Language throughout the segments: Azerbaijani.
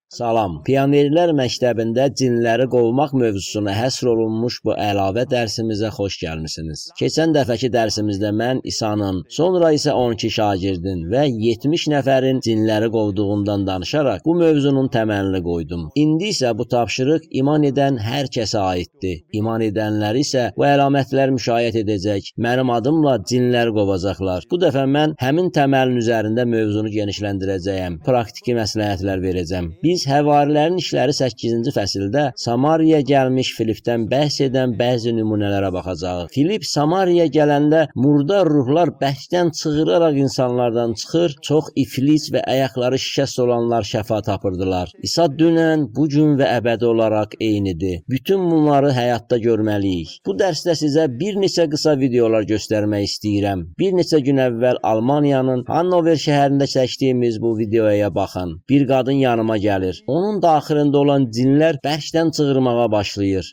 Salam. Pionerlər məktəbində cinləri qovmaq mövzusuna həsr olunmuş bu əlavə dərsimizə xoş gəlmisiniz. Keçən dəfəki dərsimizdə mən İsa'nın, sonra isə 12 şagirdin və 70 nəfərin cinləri qovduğundan danışaraq bu mövzunun təməlini qoydum. İndi isə bu tapşırıq iman edən hər kəsə aiddir. İman edənlər isə bu əlamətlər müşahidə edəcək, mənim adımla cinlər qovacaqlar. Bu dəfə mən həmin təməlin üzərində mövzunu genişləndirəcəyəm, praktiki məsləhətlər verəcəm. Biz Həvarilərin işləri 8-ci fəsildə Samariyaya gəlmiş Filipdən bəhs edən bəzi nümunələrə baxacağıq. Filip Samariyaya gələndə murdar ruhlar bərkdən çığıraraq insanlardan çıxır, çox iflis və ayaqları şikəst olanlar şəfa tapırdılar. İsa dünən, bu gün və əbədi olaraq eynidir. Bütün bunları həyatda görməliyik. Bu dərsdə sizə bir neçə qısa videolar göstərmək istəyirəm. Bir neçə gün əvvəl Almaniyanın Hannover şəhərində çəkdiyimiz bu videoya baxın. Bir qadın yanıma gəlir. Onun daxilində olan cinlər bərkdən çığırmağa başlayır.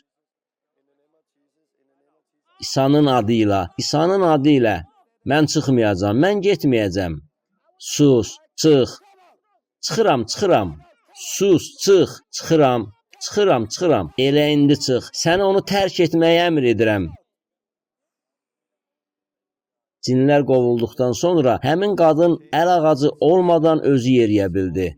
İsa'nın adı ilə, mən çıxmayacam, mən getməyəcəm. Sus, çıx, çıxıram. Sus, çıx, çıxıram. Elə indi çıx, sənə onu tərk etməyi əmr edirəm. Cinlər qovulduqdan sonra həmin qadın əl ağacı olmadan özü yeriyə bildi.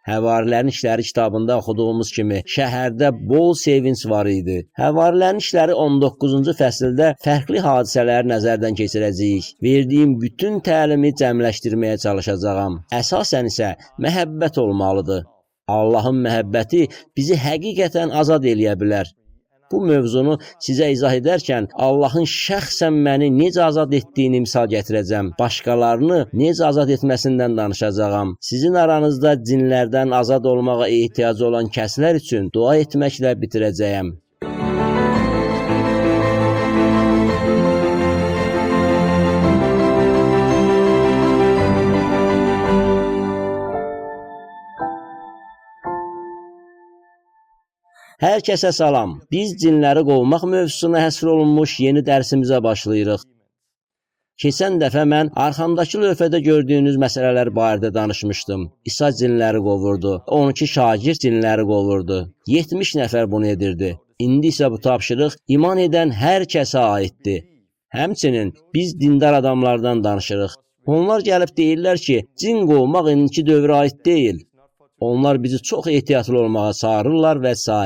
Həvarilərin işləri kitabında oxuduğumuz kimi şəhərdə bol sevinç var idi. Həvarilərin işləri 19-cu fəsildə fərqli hadisələri nəzərdən keçirəcəyik. Verdiyim bütün təlimi cəmləşdirməyə çalışacağam. Əsasən isə məhəbbət olmalıdır. Allahın məhəbbəti bizi həqiqətən azad eləyə bilər. Bu mövzunu sizə izah edərkən Allahın şəxsən məni necə azad etdiyini misal gətirəcəm. Başqalarını necə azad etməsindən danışacağam. Sizin aranızda cinlərdən azad olmağa ehtiyacı olan kəslər üçün dua etməklə bitirəcəyəm. Hər kəsə salam. Biz cinləri qovmaq mövzusuna həsr olunmuş yeni dərsimizə başlayırıq. Keçən dəfə mən arxamdakı lövhədə gördüyünüz məsələlər barədə danışmışdım. İsa cinləri qovurdu. 12 şagird cinləri qovurdu. 70 nəfər bunu edirdi. İndi isə bu tapşırıq iman edən hər kəsə aiddir. Həmçinin biz dindar adamlardan danışırıq. Onlar gəlib deyirlər ki, cin qovmaq indiki dövrə aid deyil. Onlar bizi çox ehtiyatlı olmağa çağırırlar və s.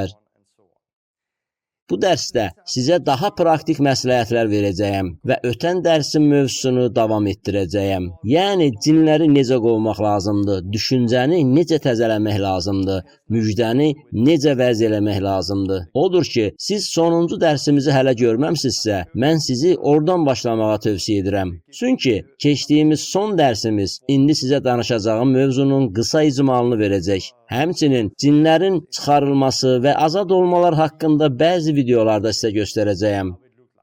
Bu dərsdə sizə daha praktik məsləhətlər verəcəyəm və ötən dərsin mövzusunu davam etdirəcəyəm. Yəni, cinləri necə qovmaq lazımdır, düşüncəni necə təzələmək lazımdır, müjdəni necə vəz eləmək lazımdır. Odur ki, siz sonuncu dərsimizi hələ görməmsinizsə, mən sizi oradan başlamağa tövsiyə edirəm. Çünki keçdiyimiz son dərsimiz indi sizə danışacağım mövzunun qısa icmalını verəcək. Həmçinin cinlərin çıxarılması və azad olmalar haqqında bəzi videolarda sizə göstərəcəyəm.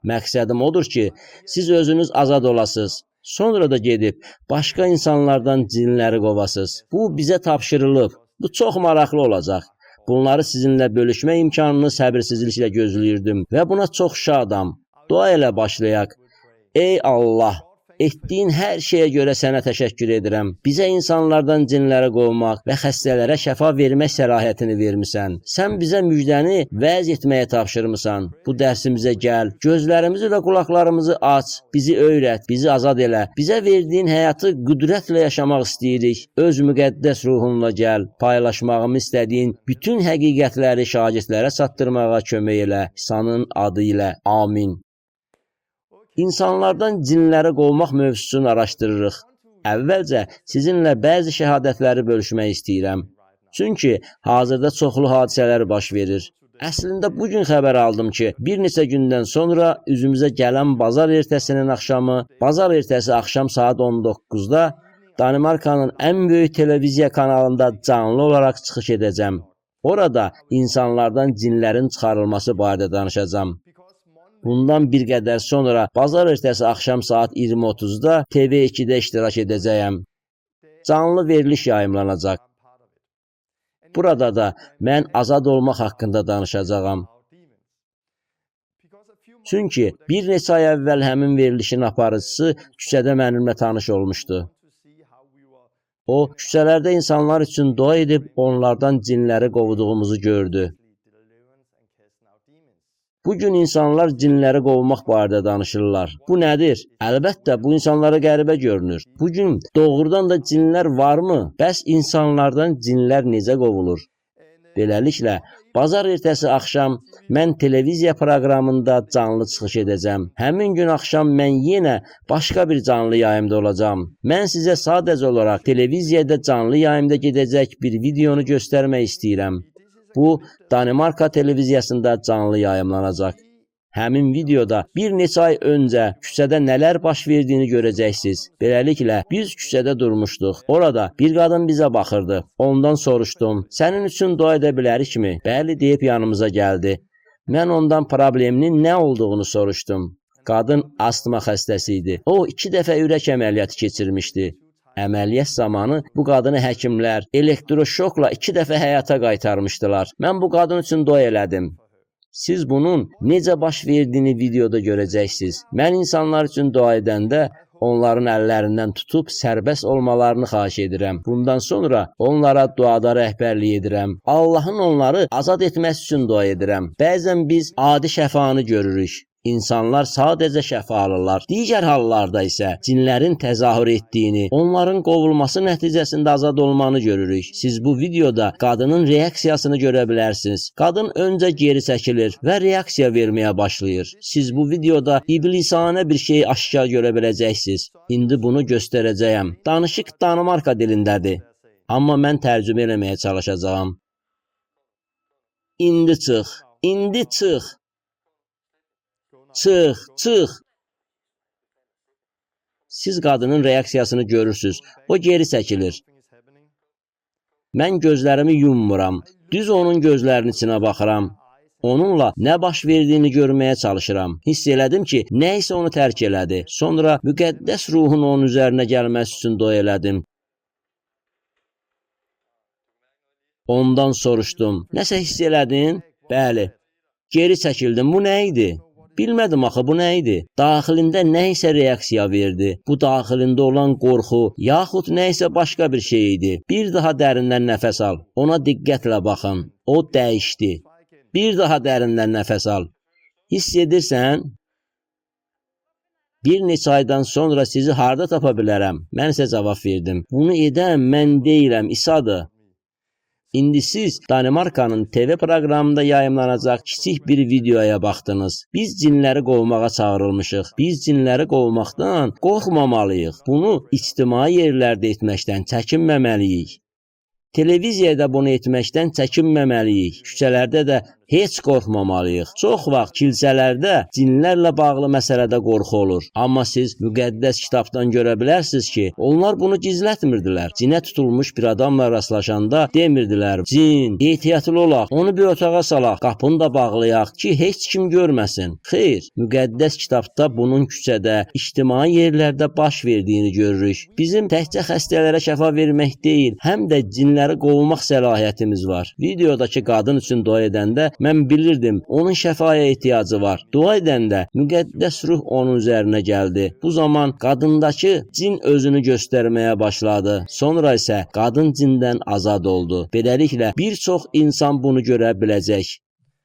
Məqsədim odur ki, siz özünüz azad olasınız. Sonra da gedib başqa insanlardan cinləri qovasınız. Bu bizə tapşırılıb. Bu çox maraqlı olacaq. Bunları sizinlə bölüşmə imkanını səbirsizliklə gözləyirdim və buna çox şadam. Dua ilə başlayaq. Ey Allah! Etdiyin hər şeyə görə sənə təşəkkür edirəm. Bizə insanlardan cinləri qovmaq və xəstələrə şəfa vermək səlahiyyətini vermisən. Sən bizə müjdəni vəz etməyə tapşırmısan. Bu dərsimizə gəl, gözlərimizi və qulaqlarımızı aç, bizi öyrət, bizi azad elə. Bizə verdiyin həyatı qüdrətlə yaşamaq istəyirik. Öz müqəddəs ruhunla gəl, paylaşmağımı istədiyin bütün həqiqətləri şagirdlərə çatdırmağa kömək elə. İsa'nın adı ilə. Amin. İnsanlardan cinləri qovmaq mövzusunu araşdırırıq. Əvvəlcə sizinlə bəzi şəhadətləri bölüşmək istəyirəm. Çünki hazırda çoxlu hadisələr baş verir. Əslində bugün xəbər aldım ki, bir neçə gündən sonra üzümüzə gələn bazar ertəsinin axşamı, bazar ertəsi axşam saat 19-da Danimarkanın ən böyük televiziya kanalında canlı olaraq çıxış edəcəm. Orada insanlardan cinlərin çıxarılması barədə danışacağım. Bundan bir qədər sonra bazar ertəsi axşam saat 20:30-da TV2-də iştirak edəcəyəm. Canlı veriliş yayımlanacaq. Burada da mən azad olmaq haqqında danışacağam. Çünki bir neçə ay əvvəl həmin verilişin aparıcısı küçədə mənimlə tanış olmuşdu. O, küçələrdə insanlar üçün dua edib onlardan cinləri qovduğumuzu gördü. Bugün insanlar cinləri qovmaq barədə danışırlar. Bu nədir? Əlbəttə, bu insanlara qəribə görünür. Bugün doğrudan da cinlər varmı? Bəs insanlardan cinlər necə qovulur? Beləliklə, bazar ertəsi axşam mən televiziya proqramında canlı çıxış edəcəm. Həmin gün axşam mən yenə başqa bir canlı yayımda olacağam. Mən sizə sadəcə olaraq televiziyada canlı yayımda gedəcək bir videonu göstərmək istəyirəm. Bu, Danimarka televiziyasında canlı yayımlanacaq. Həmin videoda bir neçə ay öncə küçədə nələr baş verdiyini görəcəksiniz. Beləliklə, biz küçədə durmuşduq. Orada bir qadın bizə baxırdı. Ondan soruşdum, sənin üçün dua edə bilərikmi? Bəli, deyib yanımıza gəldi. Mən ondan probleminin nə olduğunu soruşdum. Qadın astma xəstəsi idi. O, 2 dəfə ürək əməliyyatı keçirmişdi. Əməliyyat zamanı bu qadını həkimlər elektroşokla 2 dəfə həyata qaytarmışdılar. Mən bu qadın üçün dua elədim. Siz bunun necə baş verdiyini videoda görəcəksiniz. Mən insanlar üçün dua edəndə onların əllərindən tutub sərbəst olmalarını xahiş edirəm. Bundan sonra onlara duada rəhbərlik edirəm. Allahın onları azad etməsi üçün dua edirəm. Bəzən biz adi şəfanı görürük. İnsanlar sadəcə şəfa alırlar. Digər hallarda isə cinlərin təzahür etdiyini, onların qovulması nəticəsində azad olmanı görürük. Siz bu videoda qadının reaksiyasını görə bilərsiniz. Qadın öncə geri çəkilir və reaksiya verməyə başlayır. Siz bu videoda iblisanə bir şey aşkar görə biləcəksiniz. İndi bunu göstərəcəyəm. Danışıq Danimarka dilindədir. Amma mən tərcümə eləməyə çalışacağam. İndi çıx. İndi çıx. Çıx, çıx. Siz qadının reaksiyasını görürsünüz. O geri çəkilir. Mən gözlərimi yummuram. Düz onun gözlərinin içinə baxıram. Onunla nə baş verdiyini görməyə çalışıram. Hiss elədim ki, nə isə onu tərk elədi. Sonra müqəddəs ruhun onun üzərinə gəlməsi üçün dua elədim. Ondan soruşdum. Nəsə hiss elədin? Bəli. Geri çəkildim. Bu nə idi? Bilmədim axı, bu nə idi? Daxilində nə isə reaksiya verdi. Bu daxilində olan qorxu, yaxud nə isə başqa bir şey idi. Bir daha dərindən nəfəs al. Ona diqqətlə baxın. O dəyişdi. Bir daha dərindən nəfəs al. Hiss edirsən? Bir neçə aydan sonra sizi harda tapa bilərəm? Mən isə cavab verdim. Bunu edən mən deyiləm, İsadır. İndi siz Danimarkanın TV proqramında yayımlanacaq kiçik bir videoya baxdınız. Biz cinləri qovmağa çağırılmışıq. Biz cinləri qovmaqdan qorxmamalıyıq. Bunu ictimai yerlərdə etməkdən çəkinməməliyik. Televiziyada bunu etməkdən çəkinməməliyik. Küçələrdə də heç qorxmamalıyıq. Çox vaxt kilsələrdə cinlərlə bağlı məsələdə qorxu olur. Amma siz müqəddəs kitabdan görə bilərsiniz ki, onlar bunu gizlətmirdilər. Cinə tutulmuş bir adamla rastlaşanda demirdilər, cin, ehtiyatlı olaq, onu bir otağa salaq, qapını da bağlayaq ki, heç kim görməsin. Xeyr, müqəddəs kitabda bunun küçədə, ictimai yerlərdə baş verdiyini görürük. Bizim təkcə xəstələrə şəfa vermək deyil, həm də cinləri qovmaq səlahiyyətimiz var. Videodakı qadın üçün dua edəndə mən bilirdim, onun şəfaya ehtiyacı var. Dua edəndə müqəddəs ruh onun üzərinə gəldi. Bu zaman qadındakı cin özünü göstərməyə başladı. Sonra isə qadın cindən azad oldu. Beləliklə, bir çox insan bunu görə biləcək.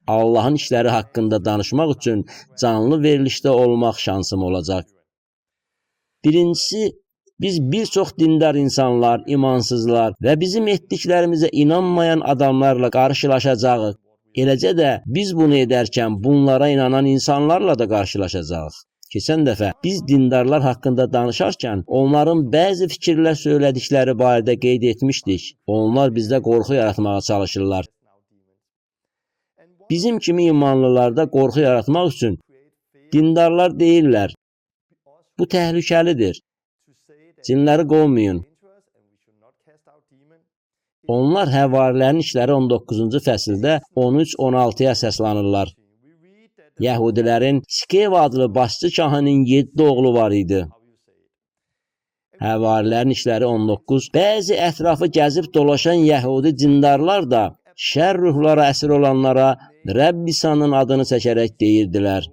Allahın işləri haqqında danışmaq üçün canlı verilişdə olmaq şansım olacaq. Birincisi, biz bir çox dindar insanlar, imansızlar və bizim etdiklərimizə inanmayan adamlarla qarşılaşacağıq. Eləcə də biz bunu edərkən bunlara inanan insanlarla da qarşılaşacağıq. Keçən dəfə biz dindarlar haqqında danışarkən onların bəzi fikirlər söylədikləri barədə qeyd etmişdik. Onlar bizdə qorxu yaratmağa çalışırlar. Bizim kimi imanlılarda qorxu yaratmaq üçün dindarlar deyirlər. Bu təhlükəlidir. Cinləri qovmayın. Onlar Həvarilərin işləri 19-cu fəsildə 13-16-ya əsaslanırlar. Yəhudilərin Skev adlı başçı kahinin 7 oğlu var idi. Həvarilərin işləri 19. Bəzi ətrafı gəzib dolaşan Yəhudi cindarlar da şər ruhlara əsir olanlara Rəbb İsa'nın adını çəkərək deyirdilər.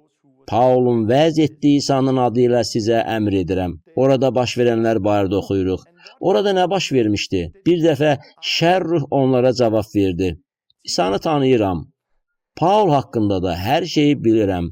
Paulun vəz etdiyi İsa'nın adı ilə sizə əmr edirəm. Orada baş verənlər barədə oxuyuruq. Orada nə baş vermişdi? Bir dəfə şər ruh onlara cavab verdi. İsa'nı tanıyıram. Paul haqqında da hər şeyi bilirəm.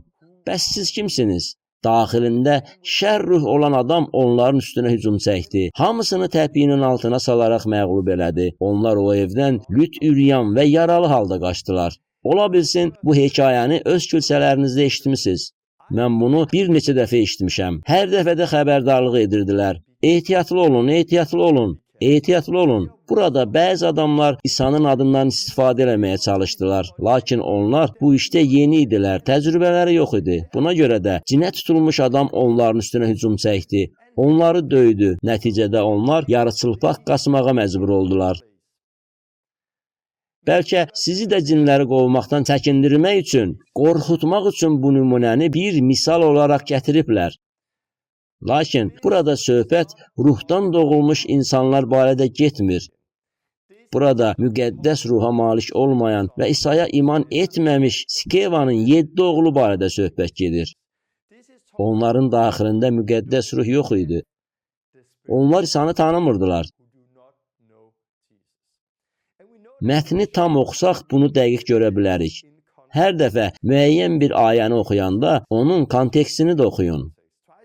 Bəs siz kimsiniz? Daxilində şər ruh olan adam onların üstünə hücum çəkdi. Hamısını təpiyinin altına salaraq məğlub elədi. Onlar o evdən lüt üryan və yaralı halda qaçdılar. Ola bilsin bu hekayəni öz kilsələrinizdə eşitmisiniz. Mən bunu bir neçə dəfə eşitmişəm. Hər dəfə də xəbərdarlıq edirdilər. Ehtiyatlı olun, ehtiyatlı olun. Ehtiyatlı olun. Burada bəzi adamlar İsa'nın adından istifadə etməyə çalışdılar. Lakin onlar bu işdə yeni idilər, təcrübələri yox idi. Buna görə də cinə tutulmuş adam onların üstünə hücum çəkdi. Onları döydü. Nəticədə onlar yarıçılpaq qaçmağa məcbur oldular. Bəlkə sizi də cinləri qovmaqdan çəkindirmək üçün, qorxutmaq üçün bu nümunəni bir misal olaraq gətiriblər. Lakin burada söhbət ruhdan doğulmuş insanlar barədə getmir. Burada müqəddəs ruha malik olmayan və İsa'ya iman etməmiş Skevanın 7 oğlu barədə söhbət gedir. Onların daxilində müqəddəs ruh yox idi. Onlar İsa'nı tanımırdılar. Mətni tam oxusaq bunu dəqiq görə bilərik. Hər dəfə müəyyən bir ayəni oxuyanda onun kontekstini də oxuyun.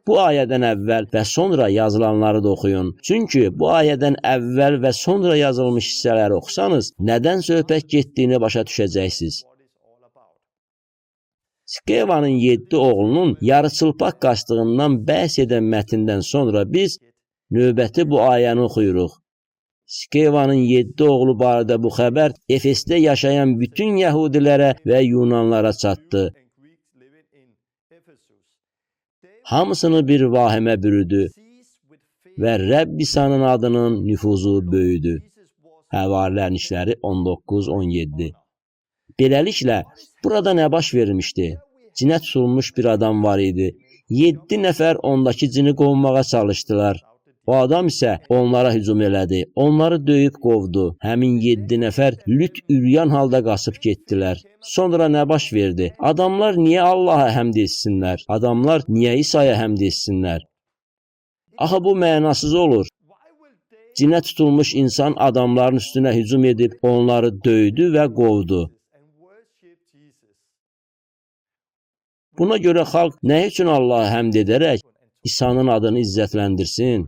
Bu ayədən əvvəl və sonra yazılanları da oxuyun. Çünki bu ayədən əvvəl və sonra yazılmış hissələri oxusanız, nədən söhbət getdiyini başa düşəcəksiniz. Skevanın 7 oğlunun yarıçılpaq qaçdığından bəhs edən mətndən sonra biz növbəti bu ayəni oxuyuruq. Skevanın 7 oğlu barədə bu xəbər Efesdə yaşayan bütün yəhudilərə və yunanlara çatdı. Hamısını bir vahimə bürüdü və Rəbb İsa'nın adının nüfuzu böyüdü. Həvarilərin işləri 19-17. Beləliklə, burada nə baş vermişdi? Cinə tutulmuş bir adam var idi. 7 nəfər ondakı cini qovmağa çalışdılar. O adam isə onlara hücum elədi. Onları döyüb qovdu. Həmin 7 nəfər lüt üryan halda qaçıb getdilər. Sonra nə baş verdi? Adamlar niyə Allaha həmd etsinlər? Adamlar niyə İsa'ya həmd etsinlər? Axı bu mənasız olur. Cinə tutulmuş insan adamların üstünə hücum edib onları döydü və qovdu. Buna görə xalq nə üçün Allaha həmd edərək İsa'nın adını izzətləndirsin?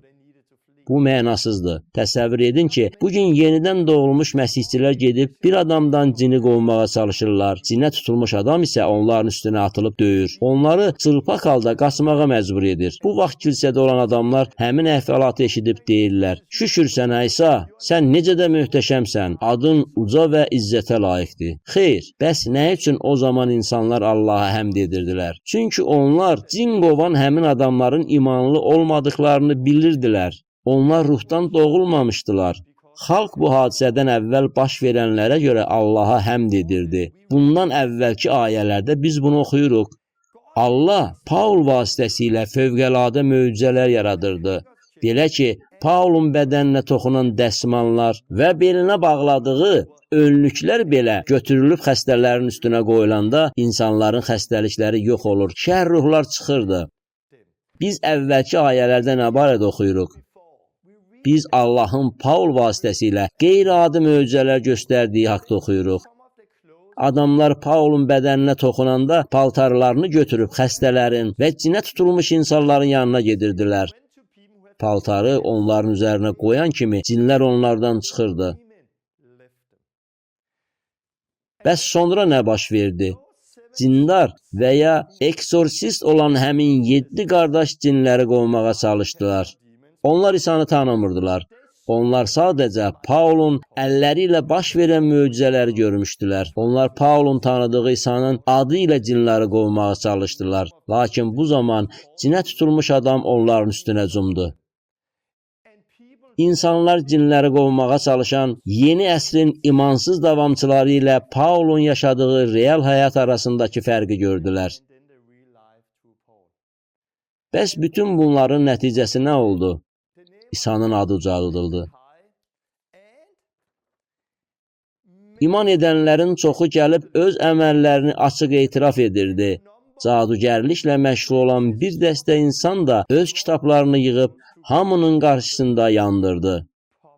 Bu mənasızdır. Təsəvvür edin ki, bugün yenidən doğulmuş məsihçilər gedib bir adamdan cini qovmağa çalışırlar. Cinə tutulmuş adam isə onların üstünə atılıb döyür. Onları çılpaq halda qaçmağa məcbur edir. Bu vaxt kilsədə olan adamlar həmin əhvalatı eşidib deyirlər: "Şükür sənə İsa, sən necə də möhtəşəmsən. Adın uca və izzətə layiqdir." Xeyr, bəs nə üçün o zaman insanlar Allaha həmd edirdilər? Çünki onlar cin qovan həmin adamların imanlı olmadıklarını bilirdilər. Onlar ruhdan doğulmamışdılar. Xalq bu hadisədən əvvəl baş verənlərə görə Allaha həmd edirdi. Bundan əvvəlki ayələrdə biz bunu oxuyuruq. Allah Paul vasitəsilə fövqəladə möcüzələr yaradırdı. Belə ki, Paulun bədəninə toxunan dəsmallar və belinə bağladığı önlüklər belə götürülüb xəstələrin üstünə qoyulanda insanların xəstəlikləri yox olur, şər ruhlar çıxırdı. Biz əvvəlki ayələrdə nə barədə oxuyuruq? Biz Allahın Paul vasitəsilə qeyri-adi möcüzələr göstərdiyi haqda oxuyuruq. Adamlar Paulun bədəninə toxunanda paltarlarını götürüb xəstələrin və cinə tutulmuş insanların yanına gedirdilər. Paltarı onların üzərinə qoyan kimi cinlər onlardan çıxırdı. Bəs sonra nə baş verdi? Cindar və ya eksorsist olan həmin 7 qardaş cinləri qovmağa çalışdılar. Onlar İsa'nı tanımırdılar. Onlar sadəcə Paulun əlləri ilə baş verən möcüzələri görmüşdülər. Onlar Paulun tanıdığı İsa'nın adı ilə cinləri qovmağa çalışdılar. Lakin bu zaman cinə tutulmuş adam onların üstünə cumdu. İnsanlar cinləri qovmağa çalışan yeni əsrin imansız davamçıları ilə Paulun yaşadığı real həyat arasındakı fərqi gördülər. Bəs bütün bunların nəticəsi nə oldu? İsa'nın adı ucaldıldı. İman edənlərin çoxu gəlib öz əməllərini açıq etiraf edirdi. Cadugərliklə məşğul olan bir dəstə insan da öz kitablarını yığıb hamının qarşısında yandırdı.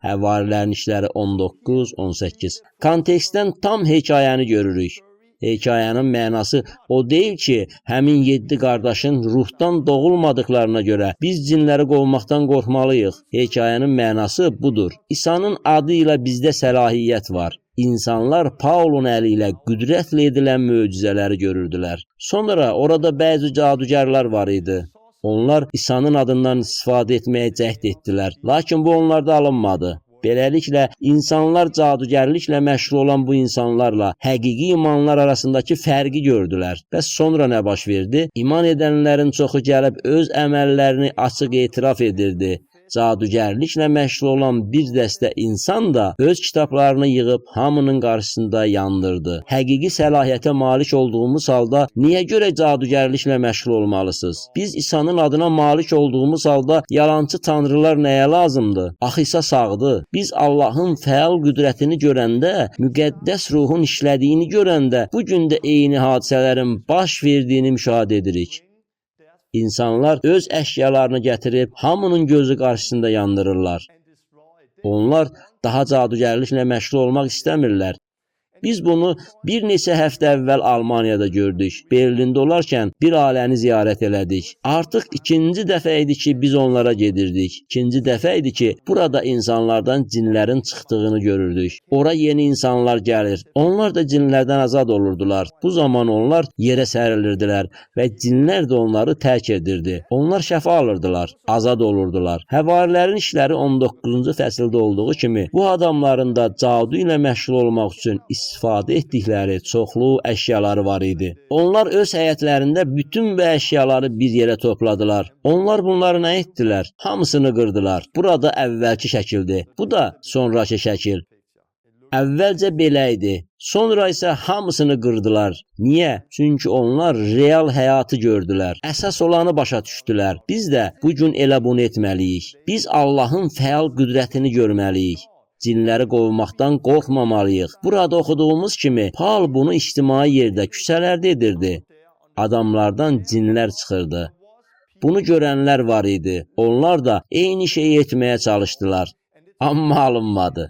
Həvarilərin işləri 19-18. Kontekstdən tam hekayəni görürük. Hekayənin mənası o deyil ki, həmin 7 qardaşın ruhdan doğulmadıqlarına görə biz cinləri qovmaqdan qorxmalıyıq. Hekayənin mənası budur. İsa'nın adı ilə bizdə səlahiyyət var. İnsanlar Paulun əli ilə qüdrətlə edilən möcüzələri görürdülər. Sonra orada bəzi cadugərlər var idi. Onlar İsa'nın adından istifadə etməyə cəhd etdilər. Lakin bu onlarda alınmadı. Beləliklə, insanlar cadugərliklə məşğul olan bu insanlarla həqiqi imanlar arasındakı fərqi gördülər. Bəs sonra nə baş verdi? İman edənlərin çoxu gəlib öz əməllərini açıq etiraf edirdi. Cadugərliklə məşğul olan bir dəstə insan da öz kitablarını yığıb hamının qarşısında yandırdı. Həqiqi səlahiyyətə malik olduğumuz halda niyə görə cadugərliklə məşğul olmalısınız? Biz İsa'nın adına malik olduğumuz halda yalançı tanrılar nəyə lazımdır? Axı İsa sağdır. Biz Allahın fəal qüdrətini görəndə, müqəddəs ruhun işlədiyini görəndə bu gün də eyni hadisələrin baş verdiyini müşahidə edirik. İnsanlar öz əşyalarını gətirib hamının gözü qarşısında yandırırlar. Onlar daha cadugərliklə məşğul olmaq istəmirlər. Biz bunu bir neçə həftə əvvəl Almaniyada gördük. Berlində olarkən bir ailəni ziyarət elədik. Artıq ikinci dəfə idi ki, biz onlara gedirdik. İkinci dəfə idi ki, burada insanlardan cinlərin çıxdığını görürdük. Ora yeni insanlar gəlir. Onlar da cinlərdən azad olurdular. Bu zaman onlar yerə sərilirdilər və cinlər də onları tərk edirdi. Onlar şəfa alırdılar, azad olurdular. Həvarilərin işləri 19-cu fəsildə olduğu kimi, bu adamların da cadu ilə məşğul olmaq üçün istifadə etdikləri çoxlu əşyaları var idi. Onlar öz həyətlərində bütün bu əşyaları bir yerə topladılar. Onlar bunları nə etdilər? Hamısını qırdılar. Burada əvvəlki şəkildir. Bu da sonraki şəkil. Əvvəlcə belə idi. Sonra isə hamısını qırdılar. Niyə? Çünki onlar real həyatı gördülər. Əsas olanı başa düşdülər. Biz də bu gün elə bunu etməliyik. Biz Allahın fəal qüdrətini görməliyik. Cinləri qovmaqdan qorxmamalıyıq. Burada oxuduğumuz kimi, Paul bunu ictimai yerdə, küçələrdə edirdi. Adamlardan cinlər çıxırdı. Bunu görənlər var idi. Onlar da eyni şeyi etməyə çalışdılar. Amma alınmadı.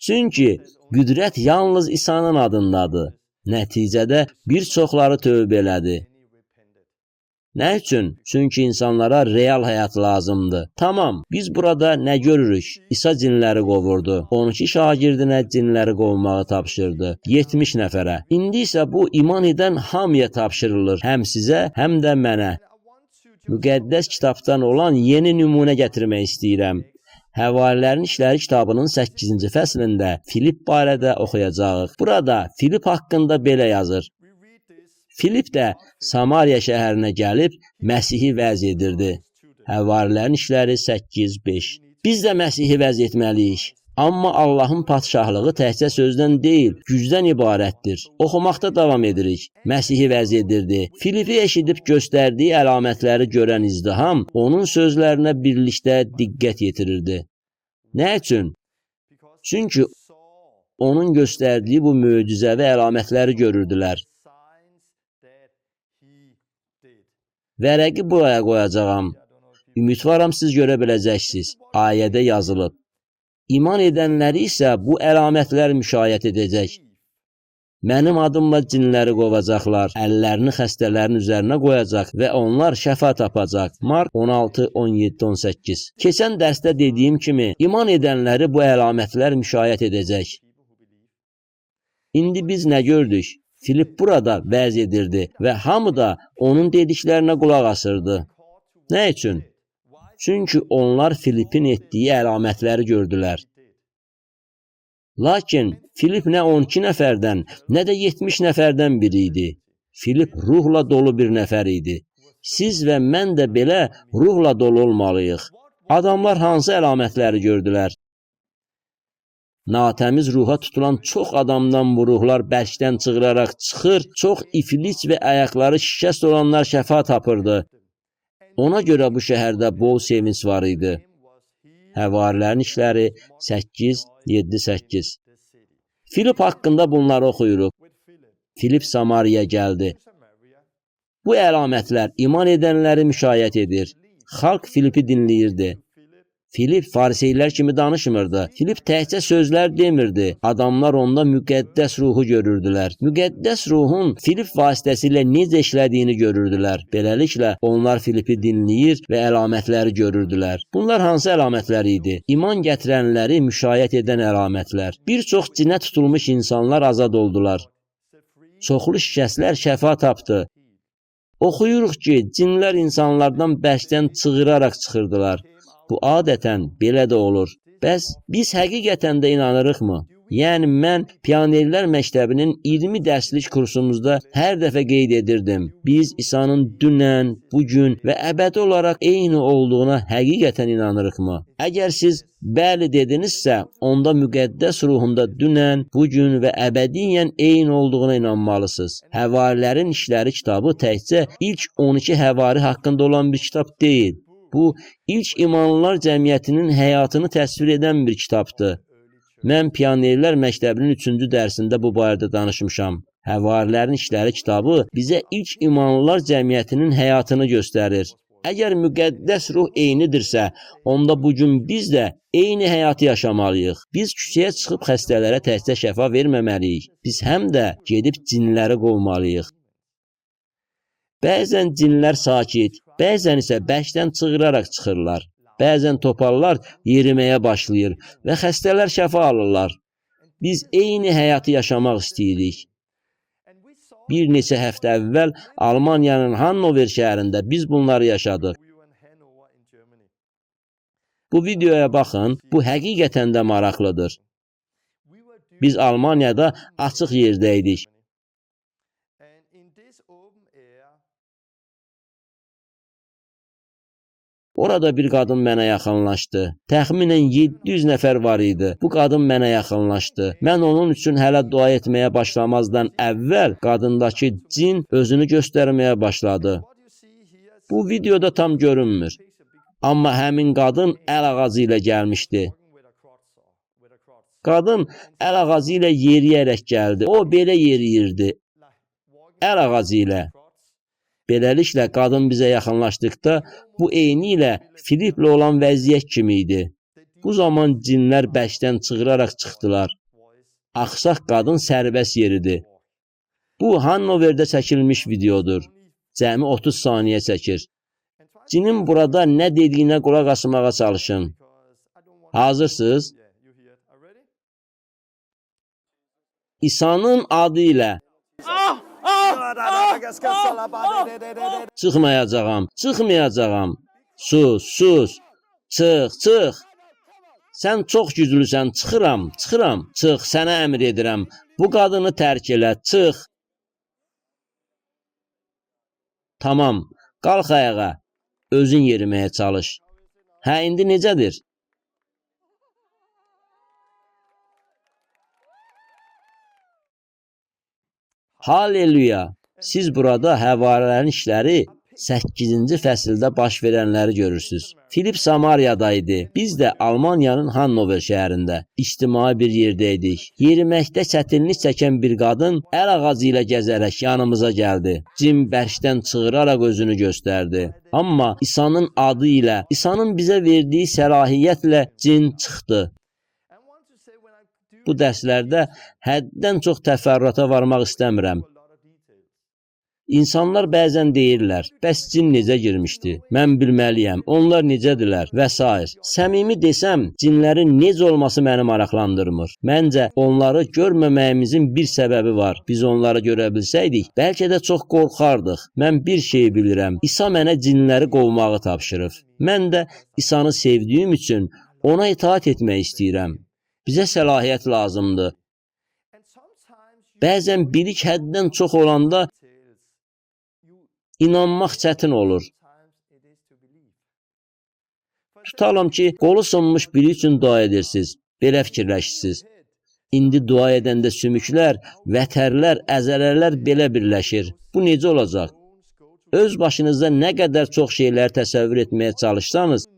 Çünki qüdrət yalnız İsa'nın adındadır. Nəticədə bir çoxları tövbə elədi. Nə üçün? Çünki insanlara real həyat lazımdır. Tamam, biz burada nə görürük? İsa cinləri qovurdu. 12 şagirdinə cinləri qovmağı tapşırdı. 70 nəfərə. İndi isə bu iman edən hamıya tapşırılır. Həm sizə, həm də mənə. Müqəddəs kitabdan olan yeni nümunə gətirmək istəyirəm. Həvarilərin işləri kitabının 8-ci fəslində Filip barədə oxuyacağıq. Burada Filip haqqında belə yazır. Filip də Samariya şəhərinə gəlib Məsihi vəz edirdi. Həvarilərin işləri 8-5. Biz də Məsihi vəz etməliyik. Amma Allahın padşahlığı təkcə sözdən deyil, gücdən ibarətdir. Oxumaqda davam edirik. Məsihi vəz edirdi. Filipi eşidib göstərdiyi əlamətləri görən izdiham onun sözlərinə birlikdə diqqət yetirirdi. Nə üçün? Çünki onun göstərdiyi bu möcüzəvi əlamətləri görürdülər. Vərəqi buraya qoyacağam. Ümidvaram siz görə biləcəksiniz. Ayədə yazılıb. İman edənləri isə bu əlamətlər müşayiət edəcək. Mənim adımla cinləri qovacaqlar, əllərini xəstələrin üzərinə qoyacaq və onlar şəfa tapacaq. Mark 16, 17, 18. Keçən dərsdə dediyim kimi, iman edənləri bu əlamətlər müşayiət edəcək. İndi biz nə gördük? Filip burada vəz edirdi və hamı da onun dediklərinə qulaq asırdı. Nə üçün? Çünki onlar Filipin etdiyi əlamətləri gördülər. Lakin Filip nə 12 nəfərdən, nə də 70 nəfərdən biri idi. Filip ruhla dolu bir nəfər idi. Siz və mən də belə ruhla dolu olmalıyıq. Adamlar hansı əlamətləri gördülər? Natəmiz ruha tutulan çox adamdan bu ruhlar bərkdən çığıraraq çıxır, çox iflic və ayaqları şikəst olanlar şəfa tapırdı. Ona görə bu şəhərdə bol sevinç var idi. Həvarilərin işləri 8-7-8. Filip haqqında bunları oxuyuruq. Filip Samariyaya gəldi. Bu əlamətlər iman edənləri müşayiət edir. Xalq Filipi dinləyirdi. Filip fariseylər kimi danışmırdı. Filip təkcə sözlər demirdi. Adamlar onda müqəddəs ruhu görürdülər. Müqəddəs ruhun Filip vasitəsilə necə işlədiyini görürdülər. Beləliklə onlar Filipi dinləyir və əlamətləri görürdülər. Bunlar hansı əlamətlər idi? İman gətirənləri müşayiət edən əlamətlər. Bir çox cinə tutulmuş insanlar azad oldular. Çoxlu şikəstlər şəfa tapdı. Oxuyuruq ki, cinlər insanlardan bərkdən çığıraraq çıxırdılar. Bu adətən belə də olur. Bəs biz həqiqətən də inanırıqmı? Yəni mən Pionerlər Məktəbinin 20 dərslik kursumuzda hər dəfə qeyd edirdim. Biz İsa'nın dünən, bugün və əbədi olaraq eyni olduğuna həqiqətən inanırıqmı? Əgər siz bəli dedinizsə, onda müqəddəs ruhunda dünən, bugün və əbədiyyən eyni olduğuna inanmalısınız. Həvarilərin İşləri kitabı təkcə ilk 12 həvari haqqında olan bir kitab deyil. Bu, ilk imanlılar cəmiyyətinin həyatını təsvir edən bir kitabdır. Mən Pionerlər Məktəbinin 3-cü dərsində bu barədə danışmışam. Həvarilərin İşləri kitabı bizə ilk imanlılar cəmiyyətinin həyatını göstərir. Əgər müqəddəs ruh eynidirsə, onda bugün biz də eyni həyatı yaşamalıyıq. Biz küçəyə çıxıb xəstələrə təkcə şəfa verməməliyik. Biz həm də gedib cinləri qovmalıyıq. Bəzən cinlər sakit, bəzən isə bərkdən çığıraraq çıxırlar. Bəzən topallar yeriməyə başlayır və xəstələr şəfa alırlar. Biz eyni həyatı yaşamaq istəyirik. Bir neçə həftə əvvəl Almaniyanın Hannover şəhərində biz bunları yaşadıq. Bu videoya baxın, bu həqiqətən də maraqlıdır. Biz Almaniyada açıq yerdəydik. Orada bir qadın mənə yaxınlaşdı. Təxminən 700 nəfər var idi. Bu qadın mənə yaxınlaşdı. Mən onun üçün hələ dua etməyə başlamazdan əvvəl qadındakı cin özünü göstərməyə başladı. Bu videoda tam görünmür. Amma həmin qadın əl ağacı ilə gəlmişdi. Qadın əl ağacı ilə yeriyərək gəldi. O belə yeriyirdi. Əl ağacı ilə. Beləliklə, qadın bizə yaxınlaşdıqda, bu eyni ilə Filiplə olan vəziyyət kimi idi. Bu zaman cinlər bərkdən çığıraraq çıxdılar. Axsaq qadın sərbəst yeridir. Bu, Hannoverdə çəkilmiş videodur. Cəmi 30 saniyə çəkir. Cinin burada nə dediyinə qulaq asmağa çalışın. Hazırsınız? İsa'nın adı ilə. Çıxmayacağam. Sus. Çıx. Sən çox güclüsən, çıxıram. Çıx, sənə əmr edirəm. Bu qadını tərk elə, çıx. Tamam, qalx ayağa. Özün yeriməyə çalış. Hə, indi necədir? Halleluya! Siz burada Həvarilərin İşləri 8-ci fəsildə baş verənləri görürsünüz. Filip Samariyada idi. Biz də Almaniyanın Hannover şəhərində ictimai bir yerdəydik. Yeriməkdə çətinlik çəkən bir qadın əl ağacı ilə gəzərək yanımıza gəldi. Cin bərkdən çığıraraq özünü göstərdi. Amma İsa'nın adı ilə, İsa'nın bizə verdiyi səlahiyyətlə cin çıxdı. Bu dərslərdə həddən çox təfərrüata varmaq istəmirəm. İnsanlar bəzən deyirlər, bəs cin necə girmişdi? Mən bilməliyəm, onlar necədirlər və s. Səmimi desəm, cinlərin necə olması məni maraqlandırmır. Məncə, onları görməməyimizin bir səbəbi var. Biz onları görə bilsəydik, bəlkə də çox qorxardıq. Mən bir şey bilirəm, İsa mənə cinləri qovmağı tapşırıb. Mən də İsa'nı sevdiyim üçün ona itaat etmək istəyirəm. Bizə səlahiyyət lazımdır. Bəzən bilik həddən çox olanda İnanmaq çətin olur. Tutalım ki, qolu sınmış biri üçün dua edirsiniz. Belə fikirləşirsiniz. İndi dua edəndə sümüklər, vətərlər, əzələlər belə birləşir. Bu necə olacaq? Öz başınızda nə qədər çox şeylər təsəvvür etməyə çalışsanız,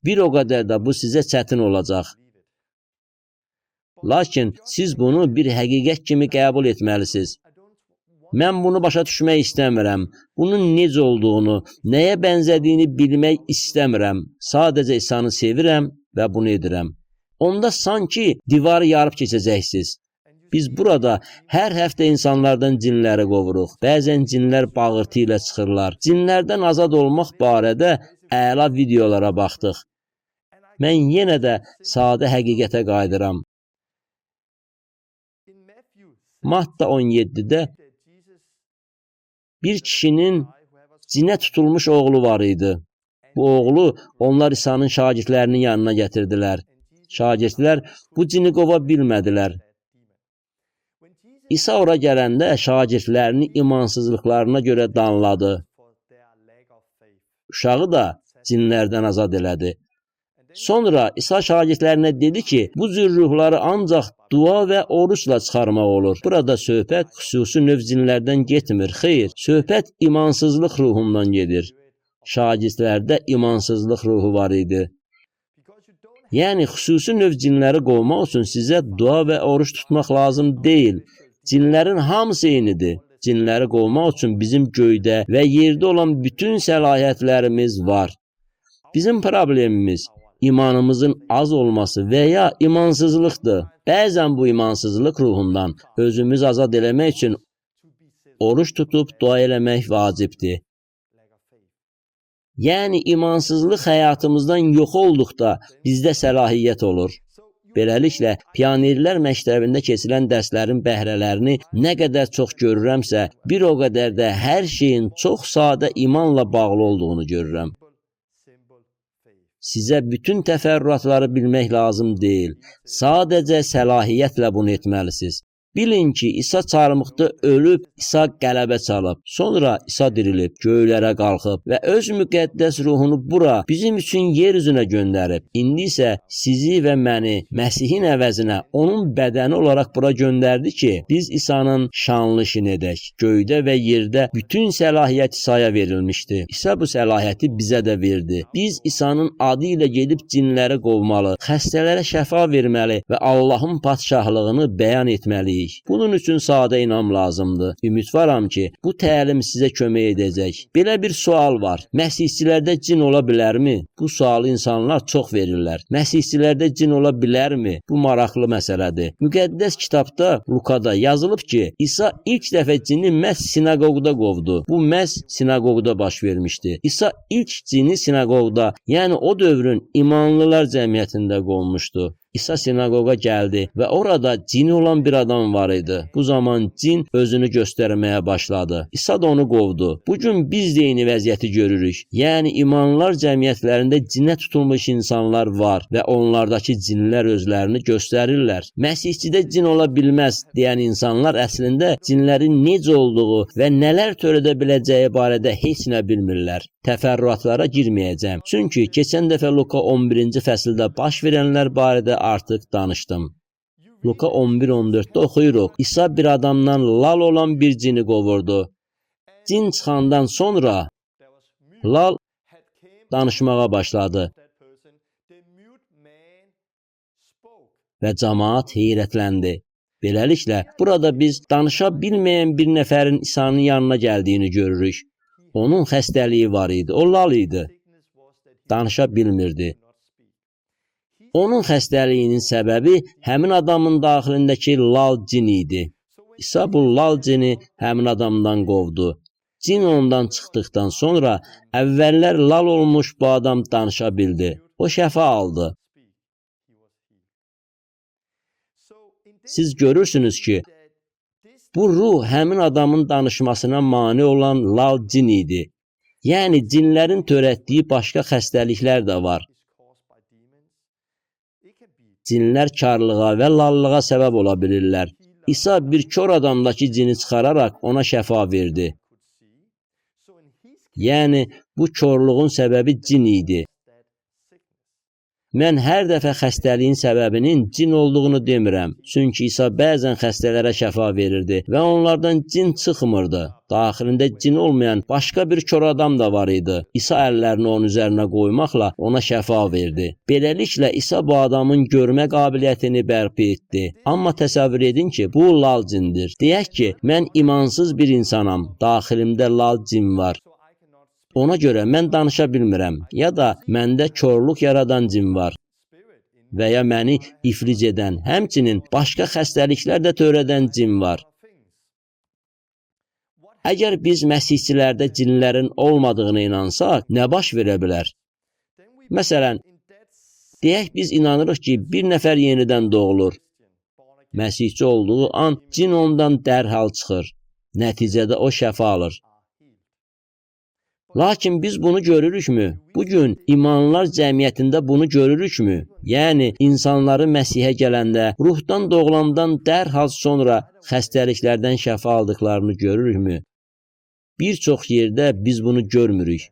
bir o qədər də bu sizə çətin olacaq. Lakin siz bunu bir həqiqət kimi qəbul etməlisiniz. Mən bunu başa düşmək istəmirəm. Bunun necə olduğunu, nəyə bənzədiyini bilmək istəmirəm. Sadəcə İsa'nı sevirəm və bunu edirəm. Onda sanki divarı yarıb keçəcəksiniz. Biz burada hər həftə insanlardan cinləri qovuruq. Bəzən cinlər bağırtı ilə çıxırlar. Cinlərdən azad olmaq barədə əla videolara baxdıq. Mən yenə də sadə həqiqətə qayıdıram. Matta 17-də bir kişinin cinə tutulmuş oğlu var idi. Bu oğlu onlar İsa'nın şagirdlərinin yanına gətirdilər. Şagirdlər bu cini qova bilmədilər. İsa ora gələndə şagirdlərini imansızlıqlarına görə danladı. Uşağı da cinlərdən azad elədi. Sonra İsa şagirdlərinə dedi ki, bu cür ruhları ancaq dua və oruçla çıxarmaq olur. Burada söhbət xüsusi növ cinlərdən getmir. Xeyr, söhbət imansızlıq ruhundan gedir. Şagirdlərdə imansızlıq ruhu var idi. Yəni, xüsusi növ cinləri qovmaq üçün sizə dua və oruç tutmaq lazım deyil. Cinlərin hamısı eynidir. Cinləri qovmaq üçün bizim göydə və yerdə olan bütün səlahiyyətlərimiz var. Bizim problemimiz imanımızın az olması və ya imansızlıqdır. Bəzən bu imansızlıq ruhundan özümüz azad eləmək üçün oruç tutub dua eləmək vacibdir. Yəni, imansızlıq həyatımızdan yox olduqda bizdə səlahiyyət olur. Beləliklə, pionerlər məktəbində keçilən dərslərin bəhrələrini nə qədər çox görürəmsə, bir o qədər də hər şeyin çox sadə imanla bağlı olduğunu görürəm. Sizə bütün təfərrüatları bilmək lazım deyil. Sadəcə səlahiyyətlə bunu etməlisiniz. Bilin ki, İsa çarmıqda ölüb, İsa qələbə çalıb. Sonra İsa dirilib, göylərə qalxıb və öz müqəddəs ruhunu bura, bizim üçün yer üzünə göndərib. İndi isə sizi və məni Məsihin əvəzinə onun bədəni olaraq bura göndərdi ki, biz İsa'nın şanlı işini edək. Göydə və yerdə bütün səlahiyyət İsa'ya verilmişdi. İsa bu səlahiyyəti bizə də verdi. Biz İsa'nın adı ilə gedib cinləri qovmalı, xəstələrə şəfa verməli və Allahın padşahlığını bəyan etməliyik. Bunun üçün sadə inam lazımdır. Ümidvaram ki, bu təlim sizə kömək edəcək. Belə bir sual var. Məsihçilərdə cin ola bilərmi? Bu sualı insanlar çox verirlər. Məsihçilərdə cin ola bilərmi? Bu maraqlı məsələdir. Müqəddəs kitabda, Lukada yazılıb ki, İsa ilk dəfə cini məhz sinagogda qovdu. Bu məhz sinagogda baş vermişdi. İsa ilk cini sinagogda, yəni o dövrün imanlılar cəmiyyətində qovmuşdu. İsa sinagoqa gəldi və orada cini olan bir adam var idi. Bu zaman cin özünü göstərməyə başladı. İsa da onu qovdu. Bugün biz də eyni vəziyyəti görürük. Yəni imanlılar cəmiyyətlərində cinə tutulmuş insanlar var və onlardakı cinlər özlərini göstərirlər. Məsihçidə cin ola bilməz deyən insanlar əslində cinlərin necə olduğu və nələr törədə biləcəyi barədə heç nə bilmirlər. Təfərrüatlara girməyəcəm. Çünki keçən dəfə Luka 11-ci fəsildə baş verənlər barədə artıq danışdım. Luka 11-14-də oxuyuruq. İsa bir adamdan lal olan bir cini qovurdu. Cin çıxandan sonra lal danışmağa başladı. Və cəmaət heyrətləndi. Beləliklə, burada biz danışa bilməyən bir nəfərin İsa'nın yanına gəldiyini görürük. Onun xəstəliyi var idi, o lal idi. Danışa bilmirdi. Onun xəstəliyinin səbəbi həmin adamın daxilindəki lal cin idi. İsa bu lal cini həmin adamdan qovdu. Cin ondan çıxdıqdan sonra əvvəllər lal olmuş bu adam danışa bildi. O şəfa aldı. Siz görürsünüz ki, bu ruh həmin adamın danışmasına mane olan lal cin idi. Yəni cinlərin törətdiyi başqa xəstəliklər də var. Cinlər karlığa və lallığa səbəb ola bilirlər. İsa bir kör adamdakı cini çıxararaq ona şəfa verdi. Yəni bu körlüğün səbəbi cin idi. Mən hər dəfə xəstəliyin səbəbinin cin olduğunu demirəm. Çünki İsa bəzən xəstələrə şəfa verirdi və onlardan cin çıxmırdı. Daxilində cin olmayan başqa bir kör adam da var idi. İsa əllərini onun üzərinə qoymaqla ona şəfa verdi. Beləliklə İsa bu adamın görmə qabiliyyətini bərpa etdi. Amma təsəvvür edin ki, bu lal cindir. Deyək ki, mən imansız bir insanam. Daxilimdə lal cin var. Ona görə mən danışa bilmirəm, ya da məndə körlük yaradan cin var və ya məni iflic edən, həmçinin başqa xəstəliklər də törədən cin var. Əgər biz məsihçilərdə cinlərin olmadığına inansaq, nə baş verə bilər? Məsələn, deyək biz inanırıq ki, bir nəfər yenidən doğulur. Məsihçi olduğu an cin ondan dərhal çıxır. Nəticədə o şəfa alır. Lakin biz bunu görürükmü? Bugün imanlılar cəmiyyətində bunu görürükmü? Yəni, insanları Məsihə gələndə, ruhdan doğulandan dərhal sonra xəstəliklərdən şəfa aldıqlarını görürükmü? Bir çox yerdə biz bunu görmürük.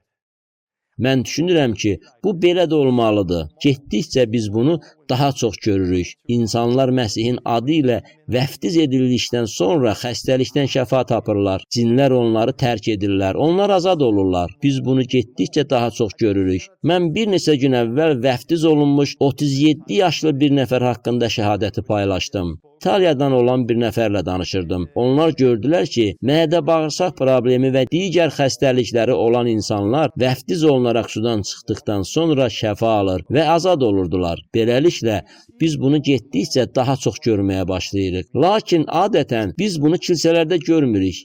Mən düşünürəm ki, bu belə də olmalıdır. Getdikcə biz bunu daha çox görürük. İnsanlar Məsihin adı ilə vəftiz edildikdən sonra xəstəlikdən şəfa tapırlar. Cinlər onları tərk edirlər. Onlar azad olurlar. Biz bunu getdikcə daha çox görürük. Mən bir neçə gün əvvəl vəftiz olunmuş 37 yaşlı bir nəfər haqqında şəhadəti paylaşdım. İtaliyadan olan bir nəfərlə danışırdım. Onlar gördülər ki, mədə-bağırsaq problemi və digər xəstəlikləri olan insanlar vəftiz olunaraq sudan çıxdıqdan sonra şəfa alır və azad olurdular. Beləliklə, biz bunu getdikcə daha çox görməyə başlayırıq. Lakin adətən biz bunu kilsələrdə görmürük.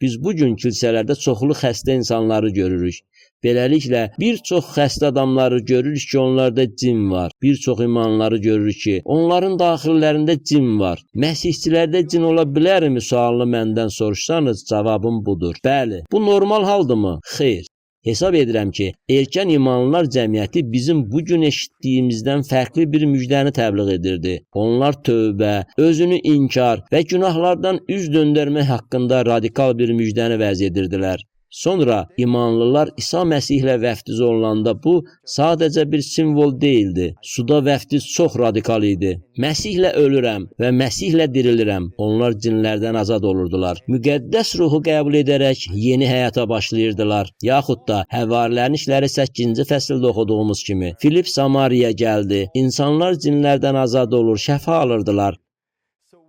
Biz bugün kilsələrdə çoxlu xəstə insanları görürük. Beləliklə, bir çox xəstə adamları görürük ki, onlarda cin var. Bir çox imanları görürük ki, onların daxillərində cin var. Məsihçilərdə cin ola bilərmi sualını məndən soruşsanız, cavabım budur. Bəli, bu normal haldırmı? Xeyr. Hesab edirəm ki, erkən imanlılar cəmiyyəti bizim bugün eşitdiyimizdən fərqli bir müjdəni təbliğ edirdi. Onlar tövbə, özünü inkar və günahlardan üz döndərmək haqqında radikal bir müjdəni vəz edirdilər. Sonra imanlılar İsa Məsihlə vəftiz olunanda bu sadəcə bir simvol deyildi. Suda vəftiz çox radikal idi. Məsihlə ölürəm və Məsihlə dirilirəm. Onlar cinlərdən azad olurdular. Müqəddəs ruhu qəbul edərək yeni həyata başlayırdılar. Yaxud da Həvarilərin İşləri 8-ci fəsildə oxuduğumuz kimi Filip Samariyaya gəldi. İnsanlar cinlərdən azad olur, şəfa alırdılar.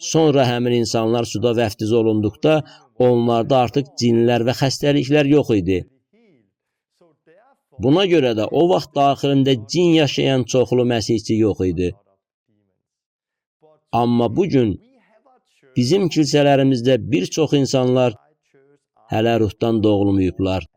Sonra həmin insanlar suda vəftiz olunduqda onlarda artıq cinlər və xəstəliklər yox idi. Buna görə də o vaxt daxilində cin yaşayan çoxlu məsihçi yox idi. Amma bugün bizim kilsələrimizdə bir çox insanlar hələ ruhdan doğulmayıblar.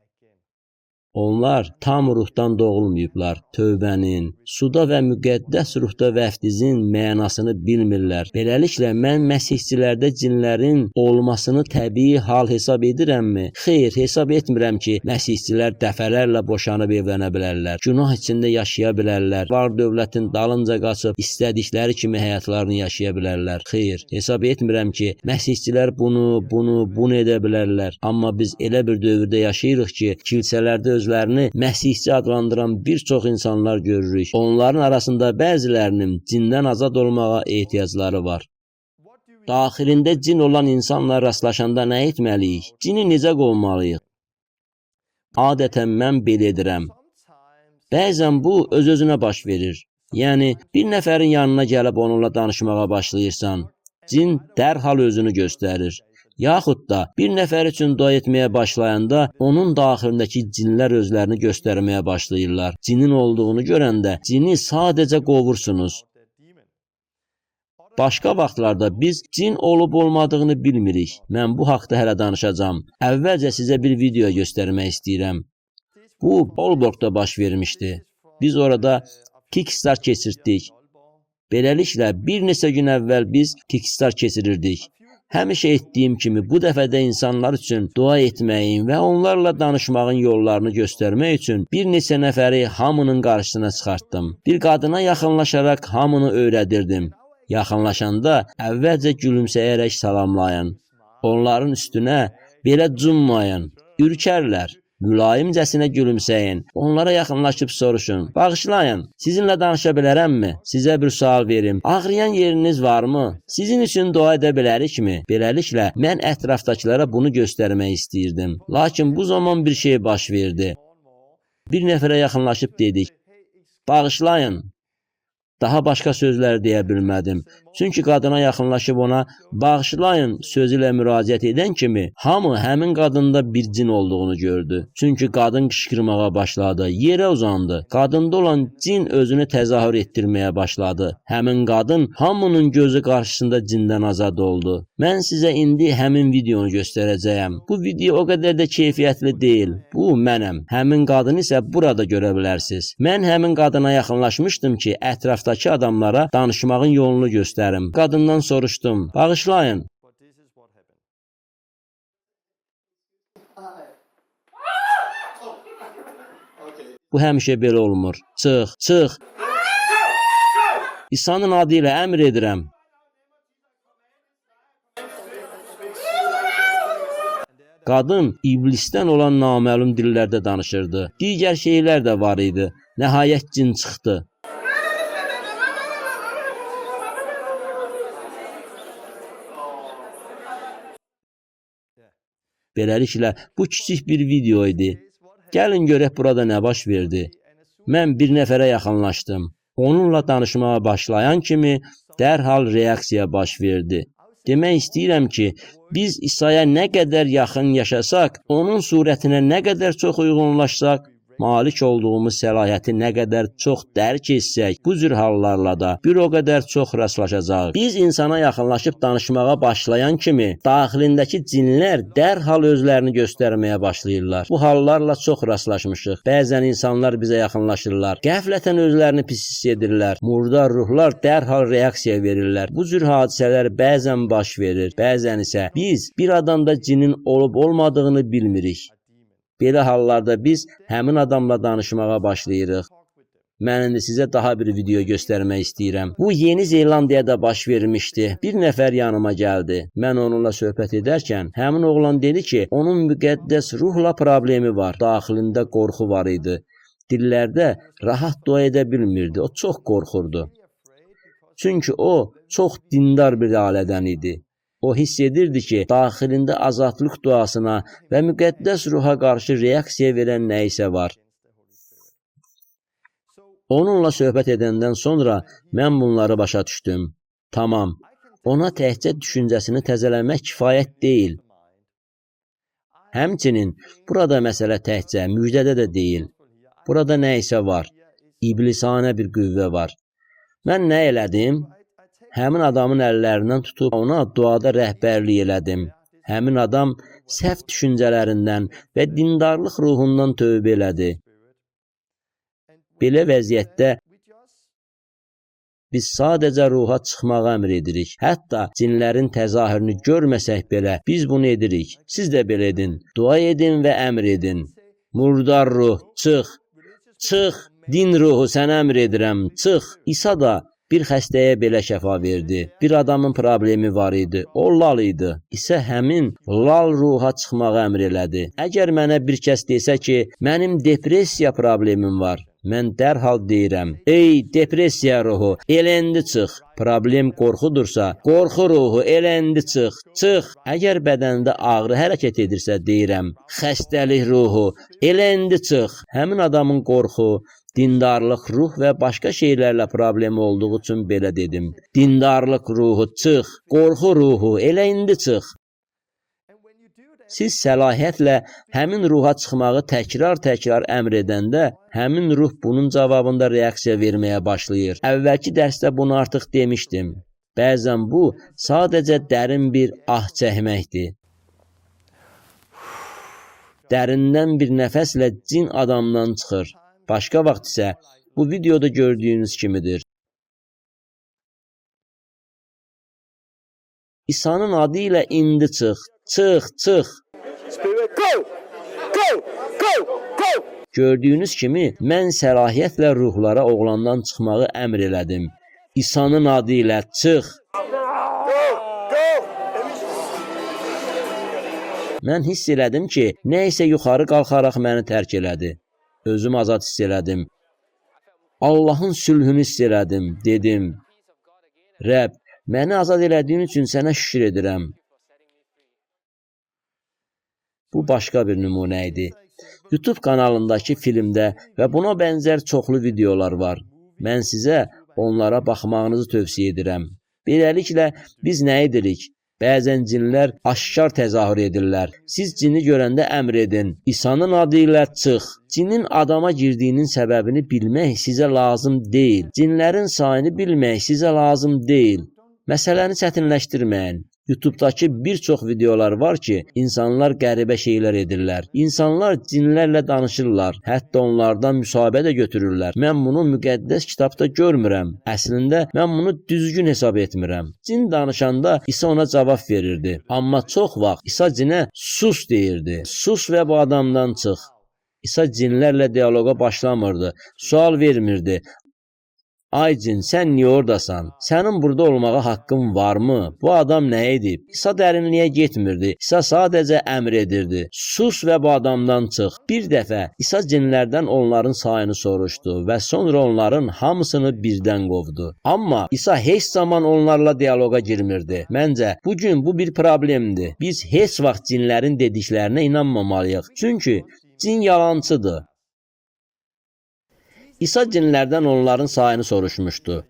Onlar tam ruhdan doğulmayıblar. Tövbənin, suda və müqəddəs ruhda vəftizin mənasını bilmirlər. Beləliklə, mən məsihçilərdə cinlərin olmasını təbii hal hesab edirəmmi? Xeyr, hesab etmirəm ki, məsihçilər dəfələrlə boşanıb evlənə bilərlər. Günah içində yaşaya bilərlər. Var dövlətin dalınca qaçıb istədikləri kimi həyatlarını yaşaya bilərlər. Xeyr, hesab etmirəm ki, məsihçilər bunu edə bilərlər. Amma biz elə bir dövrdə yaşayırıq ki, kilsələrdə özlərini məsihçi adlandıran bir çox insanlar görürük. Onların arasında bəzilərinin cindən azad olmağa ehtiyacları var. Daxilində cin olan insanla rastlaşanda nə etməliyik? Cini necə qovmalıyıq? Adətən mən belə edirəm. Bəzən bu öz-özünə baş verir. Yəni, bir nəfərin yanına gəlib onunla danışmağa başlayırsan, cin dərhal özünü göstərir. Yaxud da bir nəfər üçün dua etməyə başlayanda onun daxilindəki cinlər özlərini göstərməyə başlayırlar. Cinin olduğunu görəndə cini sadəcə qovursunuz. Başqa vaxtlarda biz cin olub-olmadığını bilmirik. Mən bu haqda hələ danışacağam. Əvvəlcə sizə bir video göstərmək istəyirəm. Bu, Aalborgda baş vermişdi. Biz orada Kickstar keçirdik. Beləliklə, bir neçə gün əvvəl biz Kickstar keçirirdik. Həmişə etdiyim kimi bu dəfə də insanlar üçün dua etməyin və onlarla danışmağın yollarını göstərmək üçün bir neçə nəfəri hamının qarşısına çıxartdım. Bir qadına yaxınlaşaraq hamını öyrədirdim. Yaxınlaşanda əvvəlcə gülümsəyərək salamlayın. Onların üstünə belə cummayın, ürkərlər. Mülayimcəsinə gülümsəyin. Onlara yaxınlaşıb soruşun. Bağışlayın, sizinlə danışa bilərəmmi? Sizə bir sual verim. Ağrıyan yeriniz varmı? Sizin üçün dua edə bilərikmi? Beləliklə, mən ətrafdakılara bunu göstərmək istəyirdim. Lakin bu zaman bir şey baş verdi. Bir nəfərə yaxınlaşıb dedik. Bağışlayın. Daha başqa sözlər deyə bilmədim. Çünki qadına yaxınlaşıb ona bağışlayın sözü ilə müraciət edən kimi hamı həmin qadında bir cin olduğunu gördü. Çünki qadın qışqırmağa başladı, yerə uzandı. Qadında olan cin özünü təzahür etdirməyə başladı. Həmin qadın hamının gözü qarşısında cindən azad oldu. Mən sizə indi həmin videonu göstərəcəyəm. Bu video o qədər də keyfiyyətli deyil. Bu mənəm. Həmin qadını isə burada görə bilərsiniz. Mən həmin qadına yaxınlaşmışdım ki, ətrafdakı adamlara danışmağın yolunu göstərim. Qadından soruşdum. Bağışlayın. Bu həmişə belə olmur. Çıx, çıx. İsa'nın adı ilə əmr edirəm. Qadın iblisdən olan naməlum dillərdə danışırdı. Digər şeylər də var idi. Nəhayət cin çıxdı. Beləliklə, bu kiçik bir video idi. Gəlin görək burada nə baş verdi. Mən bir nəfərə yaxınlaşdım. Onunla danışmağa başlayan kimi dərhal reaksiya baş verdi. Demək istəyirəm ki, biz İsa'ya nə qədər yaxın yaşasaq, onun surətinə nə qədər çox uyğunlaşsaq, malik olduğumuz səlahiyyəti nə qədər çox dərk etsək, bu cür hallarla da bir o qədər çox rastlaşacaq. Biz insana yaxınlaşıb danışmağa başlayan kimi, daxilindəki cinlər dərhal özlərini göstərməyə başlayırlar. Bu hallarla çox rastlaşmışıq. Bəzən insanlar bizə yaxınlaşırlar. Qəflətən özlərini pis hiss edirlər. Murdar ruhlar dərhal reaksiya verirlər. Bu cür hadisələr bəzən baş verir. Bəzən isə biz bir adamda cinin olub-olmadığını bilmirik. Belə hallarda biz həmin adamla danışmağa başlayırıq. Mən indi sizə daha bir video göstərmək istəyirəm. Bu Yeni Zelandiyada baş vermişdi. Bir nəfər yanıma gəldi. Mən onunla söhbət edərkən həmin oğlan dedi ki, onun müqəddəs ruhla problemi var. Daxilində qorxu var idi. Dillərdə rahat dua edə bilmirdi. O çox qorxurdu. Çünki o çox dindar bir ailədən idi. O hiss edirdi ki, daxilində azadlıq duasına və müqəddəs ruha qarşı reaksiya verən nə isə var. Onunla söhbət edəndən sonra mən bunları başa düşdüm. Tamam, ona təkcə düşüncəsini təzələmək kifayət deyil. Həmçinin burada məsələ təkcə müjdədə də deyil. Burada nə isə var. İblisanə bir qüvvə var. Mən nə elədim? Həmin adamın əllərindən tutub ona duada rəhbərlik elədim. Həmin adam səhv düşüncələrindən və dindarlıq ruhundan tövbə elədi. Belə vəziyyətdə biz sadəcə ruha çıxmağa əmr edirik. Hətta cinlərin təzahürünü görməsək belə biz bunu edirik. Siz də belə edin. Dua edin və əmr edin. Murdar ruh, çıx. Çıx. Din ruhu sənə əmr edirəm. Çıx. İsa da bir xəstəyə belə şəfa verdi. Bir adamın problemi var idi. O lal idi. İsə həmin lal ruha çıxmağa əmr elədi. Əgər mənə bir kəs desə ki, mənim depressiya problemim var, mən dərhal deyirəm, ey depressiya ruhu, eləndi çıx. Problem qorxudursa, qorxu ruhu eləndi çıx. Çıx. Əgər bədəndə ağrı hərəkət edirsə, deyirəm, xəstəlik ruhu, eləndi çıx. Həmin adamın qorxu, dindarlıq ruh və başqa şeylərlə problemi olduğu üçün belə dedim. Dindarlıq ruhu çıx, qorxu ruhu elə indi çıx. Siz səlahiyyətlə həmin ruha çıxmağı təkrar-təkrar əmr edəndə, həmin ruh bunun cavabında reaksiya verməyə başlayır. Əvvəlki dərsdə bunu artıq demişdim. Bəzən bu sadəcə dərin bir ah çəkməkdir. Dərindən bir nəfəslə cin adamdan çıxır. Başqa vaxt isə bu videoda gördüyünüz kimidir. İsa'nın adı ilə indi çıx. Çıx, çıx. Gördüyünüz kimi, mən səlahiyyətlə ruhlara oğlandan çıxmağı əmr elədim. İsa'nın adı ilə çıx. Mən hiss elədim ki, nə isə yuxarı qalxaraq məni tərk elədi. Özümü azad hiss elədim. Allahın sülhünü hiss elədim. Dedim, Rəbb, məni azad elədiyin üçün sənə şükür edirəm. Bu başqa bir nümunə idi. YouTube kanalındakı filmdə və buna bənzər çoxlu videolar var. Mən sizə onlara baxmağınızı tövsiyə edirəm. Beləliklə, biz nə edirik? Bəzən cinlər aşkar təzahür edirlər. Siz cini görəndə əmr edin. İsa'nın adı ilə çıx. Cinin adama girdiyinin səbəbini bilmək sizə lazım deyil. Cinlərin sayını bilmək sizə lazım deyil. Məsələni çətinləşdirməyin. YouTube'dakı bir çox videolar var ki, insanlar qəribə şeylər edirlər. İnsanlar cinlərlə danışırlar, hətta onlardan müsahibə də götürürlər. Mən bunu müqəddəs kitabda görmürəm. Əslində, mən bunu düzgün hesab etmirəm. Cin danışanda İsa ona cavab verirdi. Amma çox vaxt İsa cinə sus deyirdi. Sus və bu adamdan çıx. İsa cinlərlə diyaloqa başlamırdı, sual vermirdi. Ay cin, sən niyə oradasan? Sənin burada olmağa haqqın varmı? Bu adam nə edib? İsa dərinliyə getmirdi. İsa sadəcə əmr edirdi. Sus və bu adamdan çıx. Bir dəfə İsa cinlərdən onların sayını soruşdu və sonra onların hamısını birdən qovdu. Amma İsa heç zaman onlarla diyaloqa girmirdi. Məncə, bugün bu bir problemdir. Biz heç vaxt cinlərin dediklərinə inanmamalıyıq. Çünki cin yalancıdır. İsa cinlərdən onların sayını soruşmuşdu.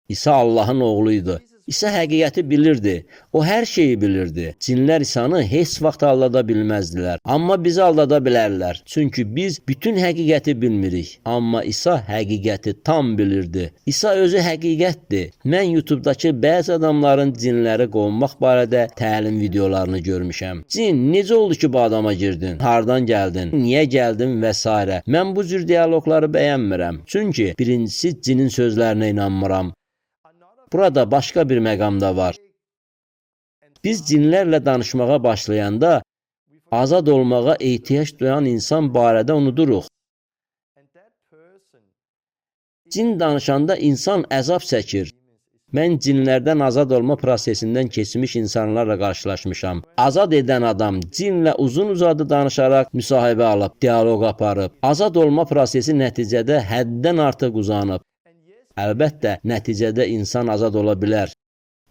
İsa Allahın oğluydu. İsa həqiqəti bilirdi. O hər şeyi bilirdi. Cinlər İsanı heç vaxt aldada bilməzdilər. Amma bizi aldada bilərlər. Çünki biz bütün həqiqəti bilmirik. Amma İsa həqiqəti tam bilirdi. İsa özü həqiqətdir. Mən YouTube'dakı bəzi adamların cinləri qovmaq barədə təlim videolarını görmüşəm. Cin, necə oldu ki bu adama girdin? Hardan gəldin? Niyə gəldin və s. Mən bu cür diyaloqları bəyənmirəm. Çünki birincisi cinin sözlərinə inanmıram. Burada başqa bir məqam da var. Biz cinlərlə danışmağa başlayanda azad olmağa ehtiyac duyan insan barədə unuduruq. Cin danışanda insan əzab çəkir. Mən cinlərdən azad olma prosesindən keçmiş insanlarla qarşılaşmışam. Azad edən adam cinlə uzun-uzadı danışaraq müsahibə alıb, diyaloq aparıb. Azad olma prosesi nəticədə həddən artıq uzanıb. Əlbəttə, nəticədə insan azad ola bilər.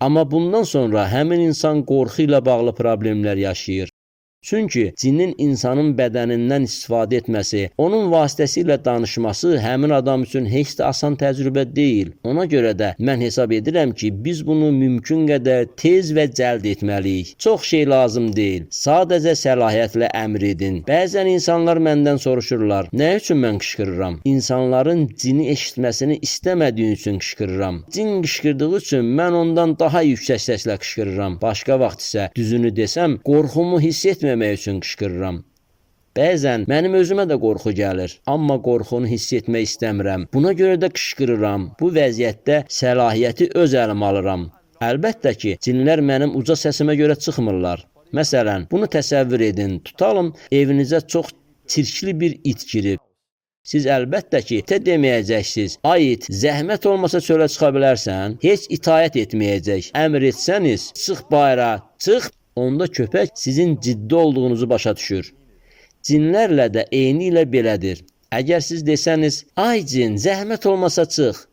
Amma bundan sonra həmin insan qorxu ilə bağlı problemlər yaşayır. Çünki cinin insanın bədənindən istifadə etməsi, onun vasitəsilə danışması həmin adam üçün heç də asan təcrübə deyil. Ona görə də mən hesab edirəm ki, biz bunu mümkün qədər tez və cəld etməliyik. Çox şey lazım deyil. Sadəcə səlahiyyətlə əmr edin. Bəzən insanlar məndən soruşurlar, nə üçün mən qışqırıram? İnsanların cini eşitməsini istəmədiyi üçün qışqırıram. Cin qışqırdığı üçün mən ondan daha yüksək səslə qışqırıram. Başqa vaxt isə düzünü desəm, qorxumu hiss etmirəm. Üçün qışqırıram. Bəzən mənim özümə də qorxu gəlir, amma qorxunu hiss etmək istəmirəm. Buna görə də qışqırıram. Bu vəziyyətdə səlahiyyəti öz əlimə alıram. Əlbəttə ki, cinlər mənim uca səsimə görə çıxmırlar. Məsələn, bunu təsəvvür edin. Tutalım, evinizə çox çirkli bir it girib. Siz əlbəttə ki, deməyəcəksiniz. Ay it, zəhmət olmasa çölə çıxa bilərsən? Heç itayət etməyəcək. Əmr etsəniz, çıx bayıra, çıx. Onda köpək sizin ciddi olduğunuzu başa düşür. Cinlərlə də eyni ilə belədir. Əgər siz desəniz, ay cin, zəhmət olmasa çıx.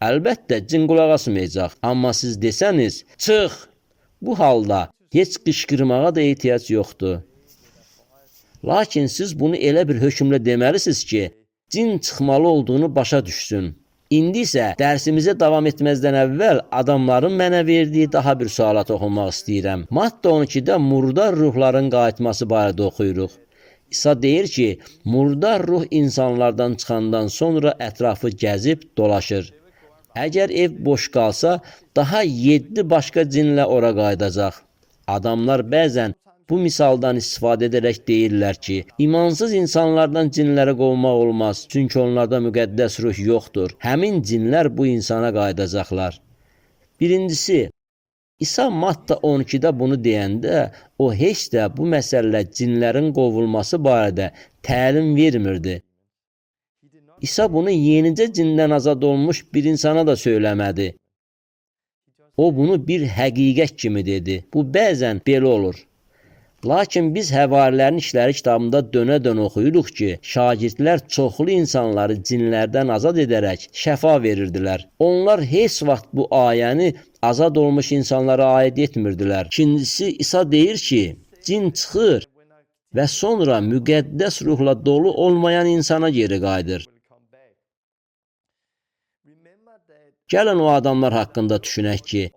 Əlbəttə, cin qulaq asmayacaq. Amma siz desəniz, çıx. Bu halda heç qışqırmağa da ehtiyac yoxdur. Lakin siz bunu elə bir hökmlə deməlisiniz ki, cin çıxmalı olduğunu başa düşsün. İndi isə dərsimizə davam etməzdən əvvəl adamların mənə verdiyi daha bir suala toxunmaq istəyirəm. Maddə 12-də murdar ruhların qayıtması barədə oxuyuruq. İsa deyir ki, murdar ruh insanlardan çıxandan sonra ətrafı gəzib dolaşır. Əgər ev boş qalsa, daha 7 başqa cinlə ora qayıdacaq. Adamlar bəzən bu misaldan istifadə edərək deyirlər ki, imansız insanlardan cinləri qovmaq olmaz, çünki onlarda müqəddəs ruh yoxdur. Həmin cinlər bu insana qayıdacaqlar. Birincisi, İsa Matta 12-də bunu deyəndə, o heç də bu məsələlə cinlərin qovulması barədə təlim vermirdi. İsa bunu yenicə cindən azad olmuş bir insana da söyləmədi. O bunu bir həqiqət kimi dedi. Bu bəzən belə olur. Lakin biz Həvarilərin İşləri kitabında dönə-dönə oxuyuruq ki, şagirdlər çoxlu insanları cinlərdən azad edərək şəfa verirdilər. Onlar heç vaxt bu ayəni azad olmuş insanlara aid etmirdilər. İkincisi, İsa deyir ki, cin çıxır və sonra müqəddəs ruhla dolu olmayan insana geri qayıdır. Gəlin o adamlar haqqında düşünək ki,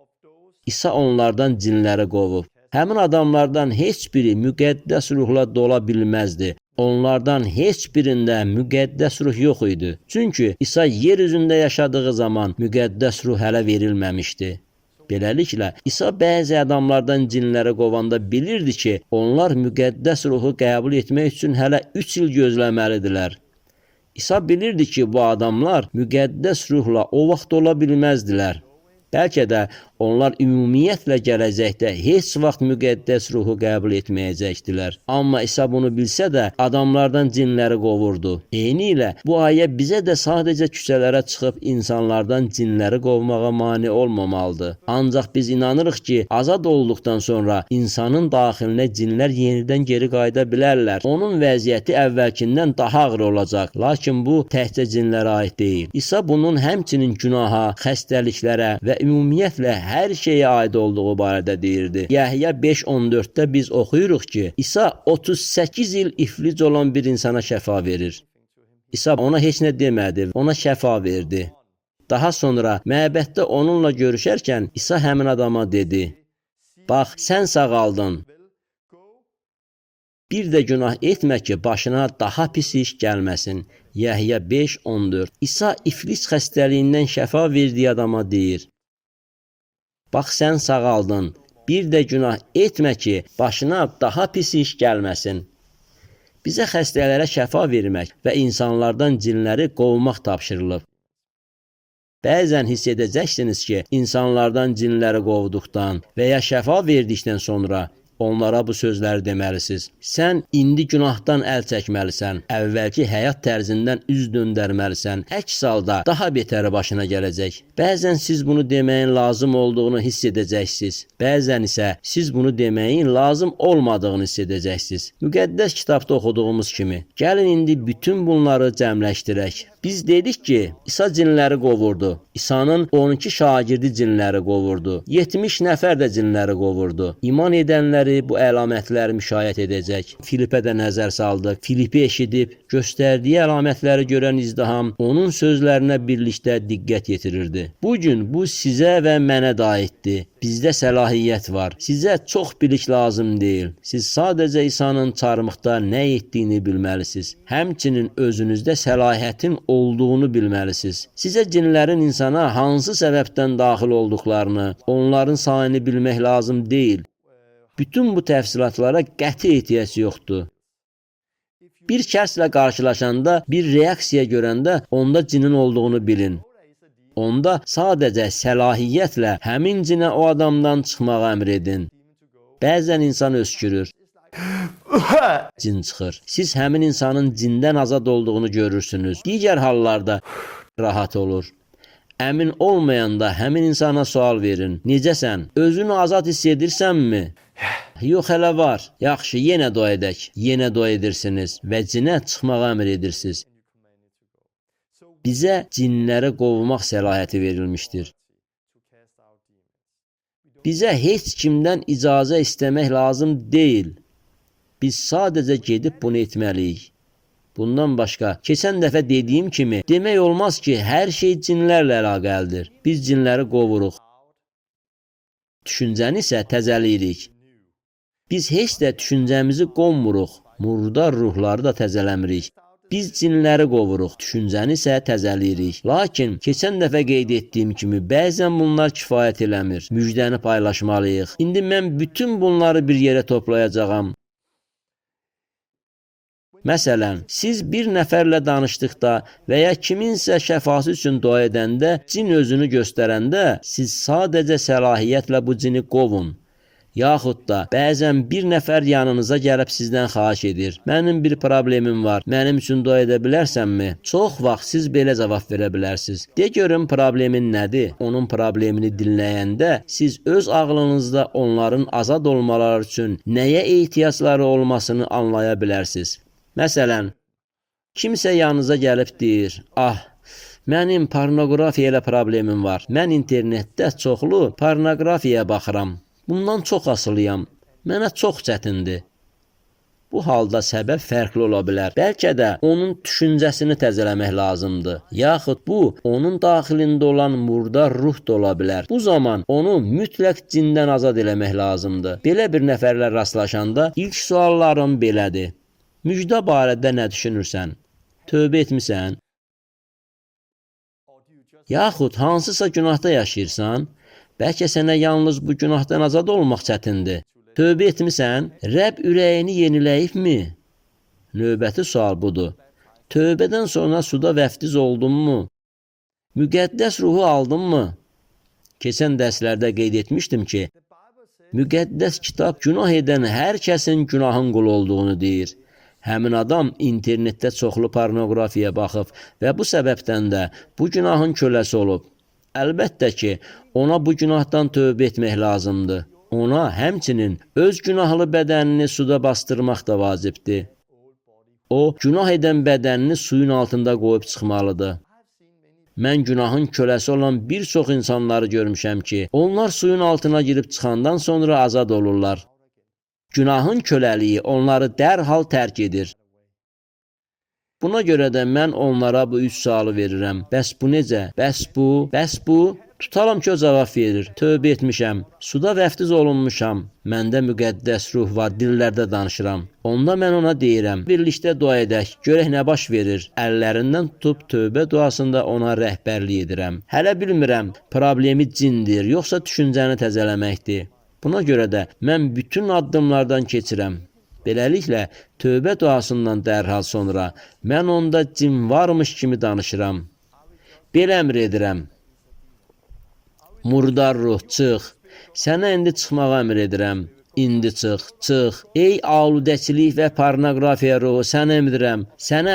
İsa onlardan cinləri qovub. Həmin adamlardan heç biri müqəddəs ruhla dola bilməzdi. Onlardan heç birində müqəddəs ruh yox idi. Çünki İsa yer üzündə yaşadığı zaman müqəddəs ruh hələ verilməmişdi. Beləliklə, İsa bəzi adamlardan cinləri qovanda bilirdi ki, onlar müqəddəs ruhu qəbul etmək üçün hələ 3 il gözləməlidirlər. İsa bilirdi ki, bu adamlar müqəddəs ruhla o vaxt ola bilməzdilər. Bəlkə də onlar ümumiyyətlə gələcəkdə heç vaxt müqəddəs ruhu qəbul etməyəcəkdilər. Amma İsa bunu bilsə də adamlardan cinləri qovurdu. Eynilə bu ayə bizə də sadəcə küçələrə çıxıb insanlardan cinləri qovmağa mane olmamalıdır. Ancaq biz inanırıq ki, azad olduqdan sonra insanın daxilinə cinlər yenidən geri qayıda bilərlər. Onun vəziyyəti əvvəlkindən daha ağır olacaq. Lakin bu təkcə cinlərə aid deyil. İsa bunun həmçinin günaha, xəstəliklərə və ümumiyyətlə hər şeyə aid olduğu barədə deyirdi. Yəhya 5:14-də biz oxuyuruq ki, İsa 38 il iflic olan bir insana şəfa verir. İsa ona heç nə demədi, ona şəfa verdi. Daha sonra məbəddə onunla görüşərkən İsa həmin adama dedi: "Bax, sən sağaldın. Bir də günah etmə ki, başına daha pis iş gəlməsin." Yəhya 5:14. İsa iflic xəstəliyindən şəfa verdiyi adama deyir: "Bax, sən sağaldın. Bir də günah etmə ki, başına daha pis iş gəlməsin." Bizə xəstələrə şəfa vermək və insanlardan cinləri qovmaq tapşırılıb. Bəzən hiss edəcəksiniz ki, insanlardan cinləri qovduqdan və ya şəfa verdikdən sonra onlara bu sözləri deməlisiniz. Sən indi günahdan əl çəkməlisən, əvvəlki həyat tərzindən üz döndərməlisən. Əks halda daha betəri başına gələcək. Bəzən siz bunu deməyin lazım olduğunu hiss edəcəksiniz. Bəzən isə siz bunu deməyin lazım olmadığını hiss edəcəksiniz. Müqəddəs kitabda oxuduğumuz kimi. Gəlin indi bütün bunları cəmləşdirək. Biz dedik ki, İsa cinləri qovurdu. İsa'nın 12 şagirdi cinləri qovurdu. 70 nəfər də cinləri qovurdu. İman edənləri bu əlamətləri müşahidə edəcək. Filipə də nəzər saldıq. Filipi eşidib, göstərdiyi əlamətləri görən izdiham onun sözlərinə birlikdə diqqət yetirirdi. Bugün bu sizə və mənə də aiddir. Bizdə səlahiyyət var. Sizə çox bilik lazım deyil. Siz sadəcə İsa'nın çarmıqda nə etdiyini bilməlisiniz. Həmçinin özünüzdə səlahiyyətin olduğunu bilməlisiniz. Sizə cinlərin insana hansı səbəbdən daxil olduqlarını, onların sayını bilmək lazım deyil. Bütün bu təfsilatlara qəti ehtiyac yoxdur. Bir şəxslə qarşılaşanda, bir reaksiya görəndə onda cinin olduğunu bilin. Onda sadəcə səlahiyyətlə həmin cinə o adamdan çıxmağı əmr edin. Bəzən insan öskürür. Cin çıxır. Siz həmin insanın cindən azad olduğunu görürsünüz. Digər hallarda rahat olur. Əmin olmayanda həmin insana sual verin. Necəsən? Özünü azad hiss edirsənmi? Yox, hələ var. Yaxşı, yenə dua edək. Yenə dua edirsiniz və cinə çıxmağı əmr edirsiniz. Bizə cinləri qovmaq səlahiyyəti verilmişdir. Bizə heç kimdən icazə istəmək lazım deyil. Biz sadəcə gedib bunu etməliyik. Bundan başqa, keçən dəfə dediyim kimi, demək olmaz ki, hər şey cinlərlə əlaqəlidir. Biz cinləri qovuruq. Düşüncəni isə təzəliyirik. Biz heç də düşüncəmizi qovmuruq. Murdar ruhları da təzələmirik. Biz cinləri qovuruq, düşüncəni isə təzəliyirik. Lakin keçən dəfə qeyd etdiyim kimi bəzən bunlar kifayət eləmir. Müjdəni paylaşmalıyıq. İndi mən bütün bunları bir yerə toplayacağam. Məsələn, siz bir nəfərlə danışdıqda və ya kiminsə şəfası üçün dua edəndə, cin özünü göstərəndə, siz sadəcə səlahiyyətlə bu cini qovun. Yaxud da bəzən bir nəfər yanınıza gəlib sizdən xahiş edir. Mənim bir problemim var, mənim üçün dua edə bilərsənmi? Çox vaxt siz belə cavab verə bilərsiniz. De görüm problemin nədir? Onun problemini dinləyəndə siz öz ağlınızda onların azad olmaları üçün nəyə ehtiyacları olmasını anlaya bilərsiniz. Məsələn, kimsə yanınıza gəlib deyir: "Ah, mənim pornoqrafiya ilə problemim var. Mən internetdə çoxlu pornoqrafiyaya baxıram. Bundan çox asılıyam. Mənə çox çətindir." Bu halda səbəb fərqli ola bilər. Bəlkə də onun düşüncəsini təzələmək lazımdır. Yaxud bu, onun daxilində olan murdar ruh da ola bilər. Bu zaman onu mütləq cindən azad eləmək lazımdır. Belə bir nəfərlə rastlaşanda ilk suallarım belədir. Müjdə barədə nə düşünürsən? Tövbə etmisən? Yaxud hansısa günahda yaşayırsan? Bəlkə sənə yalnız bu günahdan azad olmaq çətindir. Tövbə etmisən? Rəbb ürəyini yeniləyibmi? Növbəti sual budur. Tövbədən sonra suda vəftiz oldunmu? Müqəddəs ruhu aldınmı? Keçən dərslərdə qeyd etmişdim ki, müqəddəs kitab günah edən hər kəsin günahın qulu olduğunu deyir. Həmin adam internetdə çoxlu pornoqrafiyaya baxıb və bu səbəbdən də bu günahın köləsi olub. Əlbəttə ki, ona bu günahdan tövbə etmək lazımdır. Ona həmçinin öz günahlı bədənini suda bastırmaq da vacibdir. O, günah edən bədənini suyun altında qoyub çıxmalıdır. Mən günahın köləsi olan bir çox insanları görmüşəm ki, onlar suyun altına girib çıxandan sonra azad olurlar. Günahın köləliyi onları dərhal tərk edir. Buna görə də mən onlara bu 3 sualı verirəm. Bəs bu necə? Bəs bu? Tutalım ki, o cavab verir. Tövbə etmişəm, suda vəftiz olunmuşam, məndə müqəddəs ruh var, dillərdə danışıram. Onda mən ona deyirəm, birlikdə dua edək, görək nə baş verir. Əllərindən tutub tövbə duasında ona rəhbərlik edirəm. Hələ bilmirəm, problemi cindir, yoxsa düşüncəni təzələməkdir. Buna görə də mən bütün addımlardan keçirəm. Beləliklə, tövbə duasından dərhal sonra mən onda cin varmış kimi danışıram. Belə əmr edirəm. Murdar ruh, çıx. Sənə indi çıxmağa əmr edirəm. İndi çıx. Ey aludəçilik və pornoqrafiya ruhu, sənə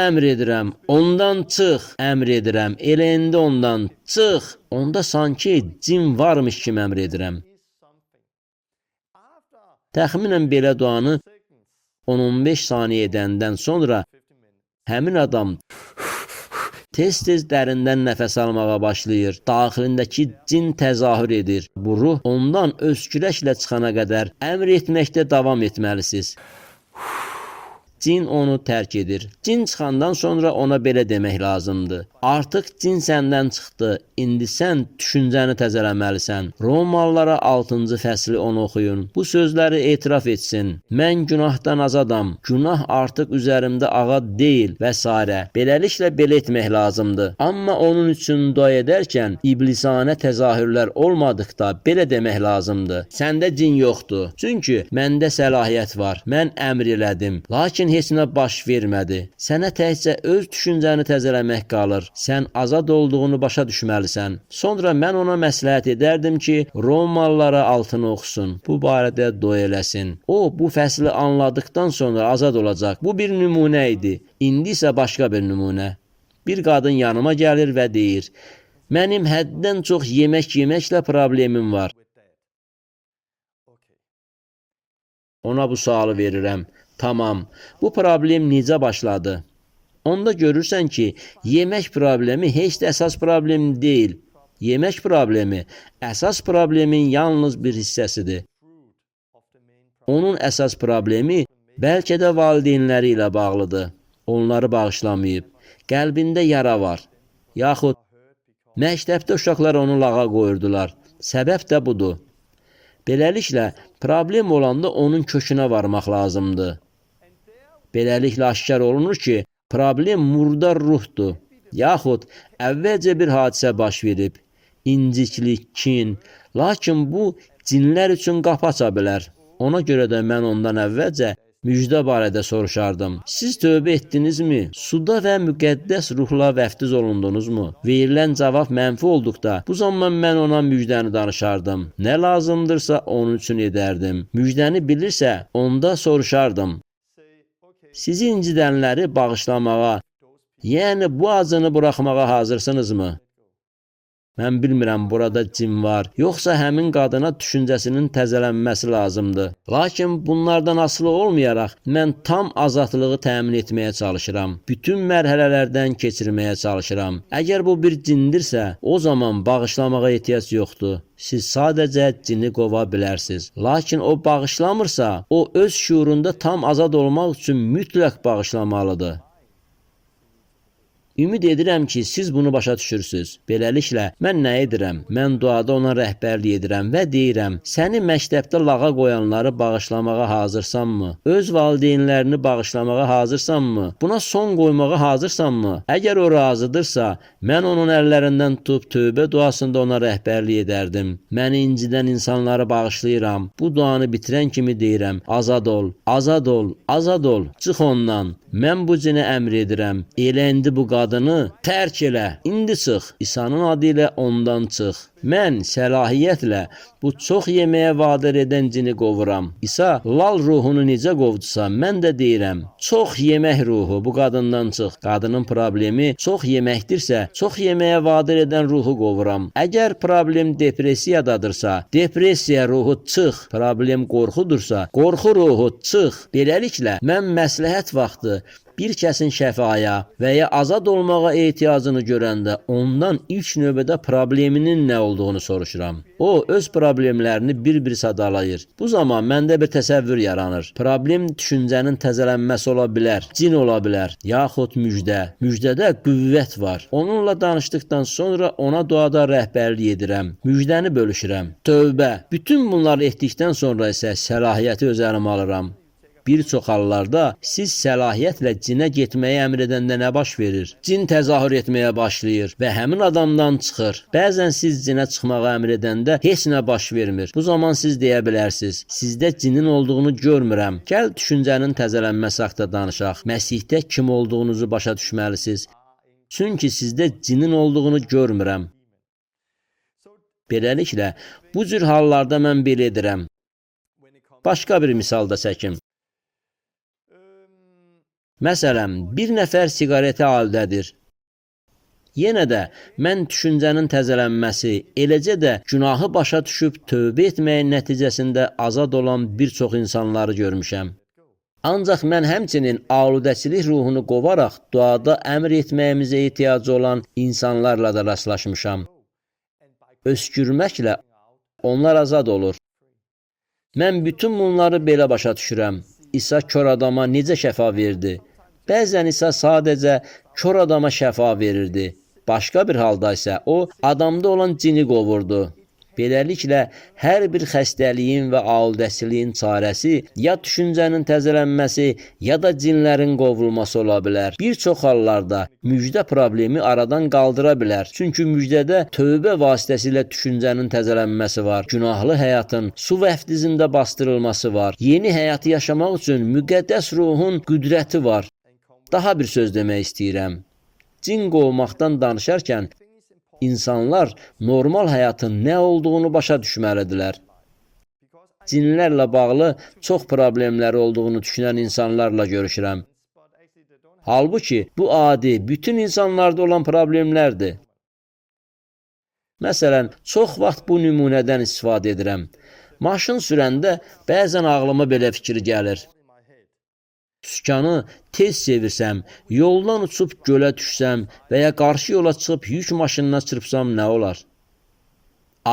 əmr edirəm. Ondan çıx, əmr edirəm. Elə indi ondan çıx. Onda sanki cin varmış kimi əmr edirəm. Təxminən belə duanı 10-15 saniyə edəndən sonra həmin adam tez-tez dərindən nəfəs almağa başlayır. Daxilindəki cin təzahür edir. Bu ruh ondan öskürəklə çıxana qədər əmr etməkdə davam etməlisiniz. Cin onu tərk edir. Cin çıxandan sonra ona belə demək lazımdır. Artıq cin səndən çıxdı. İndi sən düşüncəni təzələməlisən. Romalılara 6-cı fəsli onu oxuyun. Bu sözləri etiraf etsin. Mən günahdan azadam. Günah artıq üzərimdə ağa deyil və s. Beləliklə belə etmək lazımdır. Amma onun üçün dua edərkən iblisanə təzahürlər olmadıqda belə demək lazımdır. Səndə cin yoxdur. Çünki məndə səlahiyyət var. Mən əmr elədim. Lakin heç nə baş vermədi. Sənə təkcə öz düşüncəni təzələmək qalır. Sən azad olduğunu başa düşməlisən. Sonra mən ona məsləhət edərdim ki, Romalılara 6-nı oxusun. Bu barədə dua eləsin. O, bu fəsli anladıqdan sonra azad olacaq. Bu bir nümunə idi. İndi isə başqa bir nümunə. Bir qadın yanıma gəlir və deyir, mənim həddən çox yemək yeməklə problemim var. Ona bu sualı verirəm. Tamam, bu problem necə başladı? Onda görürsən ki, yemək problemi heç də əsas problem deyil. Yemək problemi əsas problemin yalnız bir hissəsidir. Onun əsas problemi bəlkə də valideynləri ilə bağlıdır. Onları bağışlamayıb. Qəlbində yara var. Yaxud məktəbdə uşaqlar onu lağa qoyurdular. Səbəb də budur. Beləliklə, problem olanda onun kökünə varmaq lazımdır. Beləliklə aşkar olunur ki, problem murdar ruhdur. Yaxud əvvəlcə bir hadisə baş verib. İnciklik, kin. Lakin bu cinlər üçün qapı aça bilər. Ona görə də mən ondan əvvəlcə müjdə barədə soruşardım. Siz tövbə etdinizmi? Suda və müqəddəs ruhla vəftiz olundunuzmu? Verilən cavab mənfi olduqda, bu zaman mən ona müjdəni danışardım. Nə lazımdırsa onun üçün edərdim. Müjdəni bilirsə, onda soruşardım. Sizi incidənləri bağışlamağa, yəni bu acını buraxmağa hazırsınızmı? Mən bilmirəm burada cin var, yoxsa həmin qadına düşüncəsinin təzələnməsi lazımdır. Lakin bunlardan asılı olmayaraq, mən tam azadlığı təmin etməyə çalışıram. Bütün mərhələlərdən keçirməyə çalışıram. Əgər bu bir cindirsə, o zaman bağışlamağa ehtiyac yoxdur. Siz sadəcə cini qova bilərsiniz. Lakin o bağışlamırsa, o öz şuurunda tam azad olmaq üçün mütləq bağışlamalıdır. Ümid edirəm ki, siz bunu başa düşürsünüz. Beləliklə, mən nə edirəm? Mən duada ona rəhbərlik edirəm və deyirəm, səni məktəbdə lağa qoyanları bağışlamağa hazırsanmı? Öz valideynlərini bağışlamağa hazırsanmı? Buna son qoymağa hazırsanmı? Əgər o razıdırsa, mən onun əllərindən tutub tövbə duasında ona rəhbərlik edərdim. Məni incidən insanları bağışlayıram. Bu duanı bitirən kimi deyirəm, azad ol, azad ol, azad ol, çıx ondan. Mən bu cinə əmr edirəm. Elə indi bu qadını tərk elə. İndi çıx. İsa'nın adı ilə ondan çıx. Mən səlahiyyətlə bu çox yeməyə vadar edən cini qovuram. İsa lal ruhunu necə qovdusa, mən də deyirəm, çox yemək ruhu bu qadından çıx. Qadının problemi çox yeməkdirsə, çox yeməyə vadar edən ruhu qovuram. Əgər problem depressiyadadırsa, depressiya ruhu çıx. Problem qorxudursa, qorxu ruhu çıx. Beləliklə, mən məsləhət vaxtı bir kəsin şəfaya və ya azad olmağa ehtiyacını görəndə ondan ilk növbədə probleminin nə olduğunu soruşuram. O, öz problemlərini bir-bir sadalayır. Bu zaman məndə bir təsəvvür yaranır. Problem düşüncənin təzələnməsi ola bilər, cin ola bilər, yaxud müjdə. Müjdədə qüvvət var. Onunla danışdıqdan sonra ona duada rəhbərlik edirəm. Müjdəni bölüşürəm. Tövbə. Bütün bunları etdikdən sonra isə səlahiyyəti öz əlimə alıram. Bir çox hallarda siz səlahiyyətlə cinə getməyə əmr edəndə nə baş verir? Cin təzahür etməyə başlayır və həmin adamdan çıxır. Bəzən siz cinə çıxmağa əmr edəndə heç nə baş vermir. Bu zaman siz deyə bilərsiniz, sizdə cinin olduğunu görmürəm. Gəl düşüncənin təzələnməsi haqqında danışaq. Məsihdə kim olduğunuzu başa düşməlisiniz. Çünki sizdə cinin olduğunu görmürəm. Beləliklə, bu cür hallarda mən belə edirəm. Başqa bir misal da çəkim. Məsələn, bir nəfər siqaretə alidədir. Yenə də mən düşüncənin təzələnməsi, eləcə də günahı başa düşüb tövbə etməyin nəticəsində azad olan bir çox insanları görmüşəm. Ancaq mən həmçinin aludəçilik ruhunu qovaraq duada əmr etməyimizə ehtiyacı olan insanlarla da rastlaşmışam. Öskürməklə onlar azad olur. Mən bütün bunları belə başa düşürəm. İsa kör adama necə şəfa verdi? Bəzən İsa sadəcə kör adama şəfa verirdi. Başqa bir halda isə o, adamda olan cini qovurdu. Beləliklə, hər bir xəstəliyin və aludəçiliyin çarəsi ya düşüncənin təzələnməsi, ya da cinlərin qovulması ola bilər. Bir çox hallarda müjdə problemi aradan qaldıra bilər. Çünki müjdədə tövbə vasitəsilə düşüncənin təzələnməsi var. Günahlı həyatın su vəftizində bastırılması var. Yeni həyatı yaşamaq üçün müqəddəs ruhun qüdrəti var. Daha bir söz demək istəyirəm. Cin qovmaqdan danışarkən, İnsanlar normal həyatın nə olduğunu başa düşməlidirlər. Cinlərlə bağlı çox problemləri olduğunu düşünən insanlarla görüşürəm. Halbuki bu adi, bütün insanlarda olan problemlərdir. Məsələn, çox vaxt bu nümunədən istifadə edirəm. Maşın sürəndə bəzən ağlıma belə fikir gəlir. Sükanı tez çevirsəm, yoldan uçub gölə düşsəm və ya qarşı yola çıxıb yük maşınına çırpsam nə olar?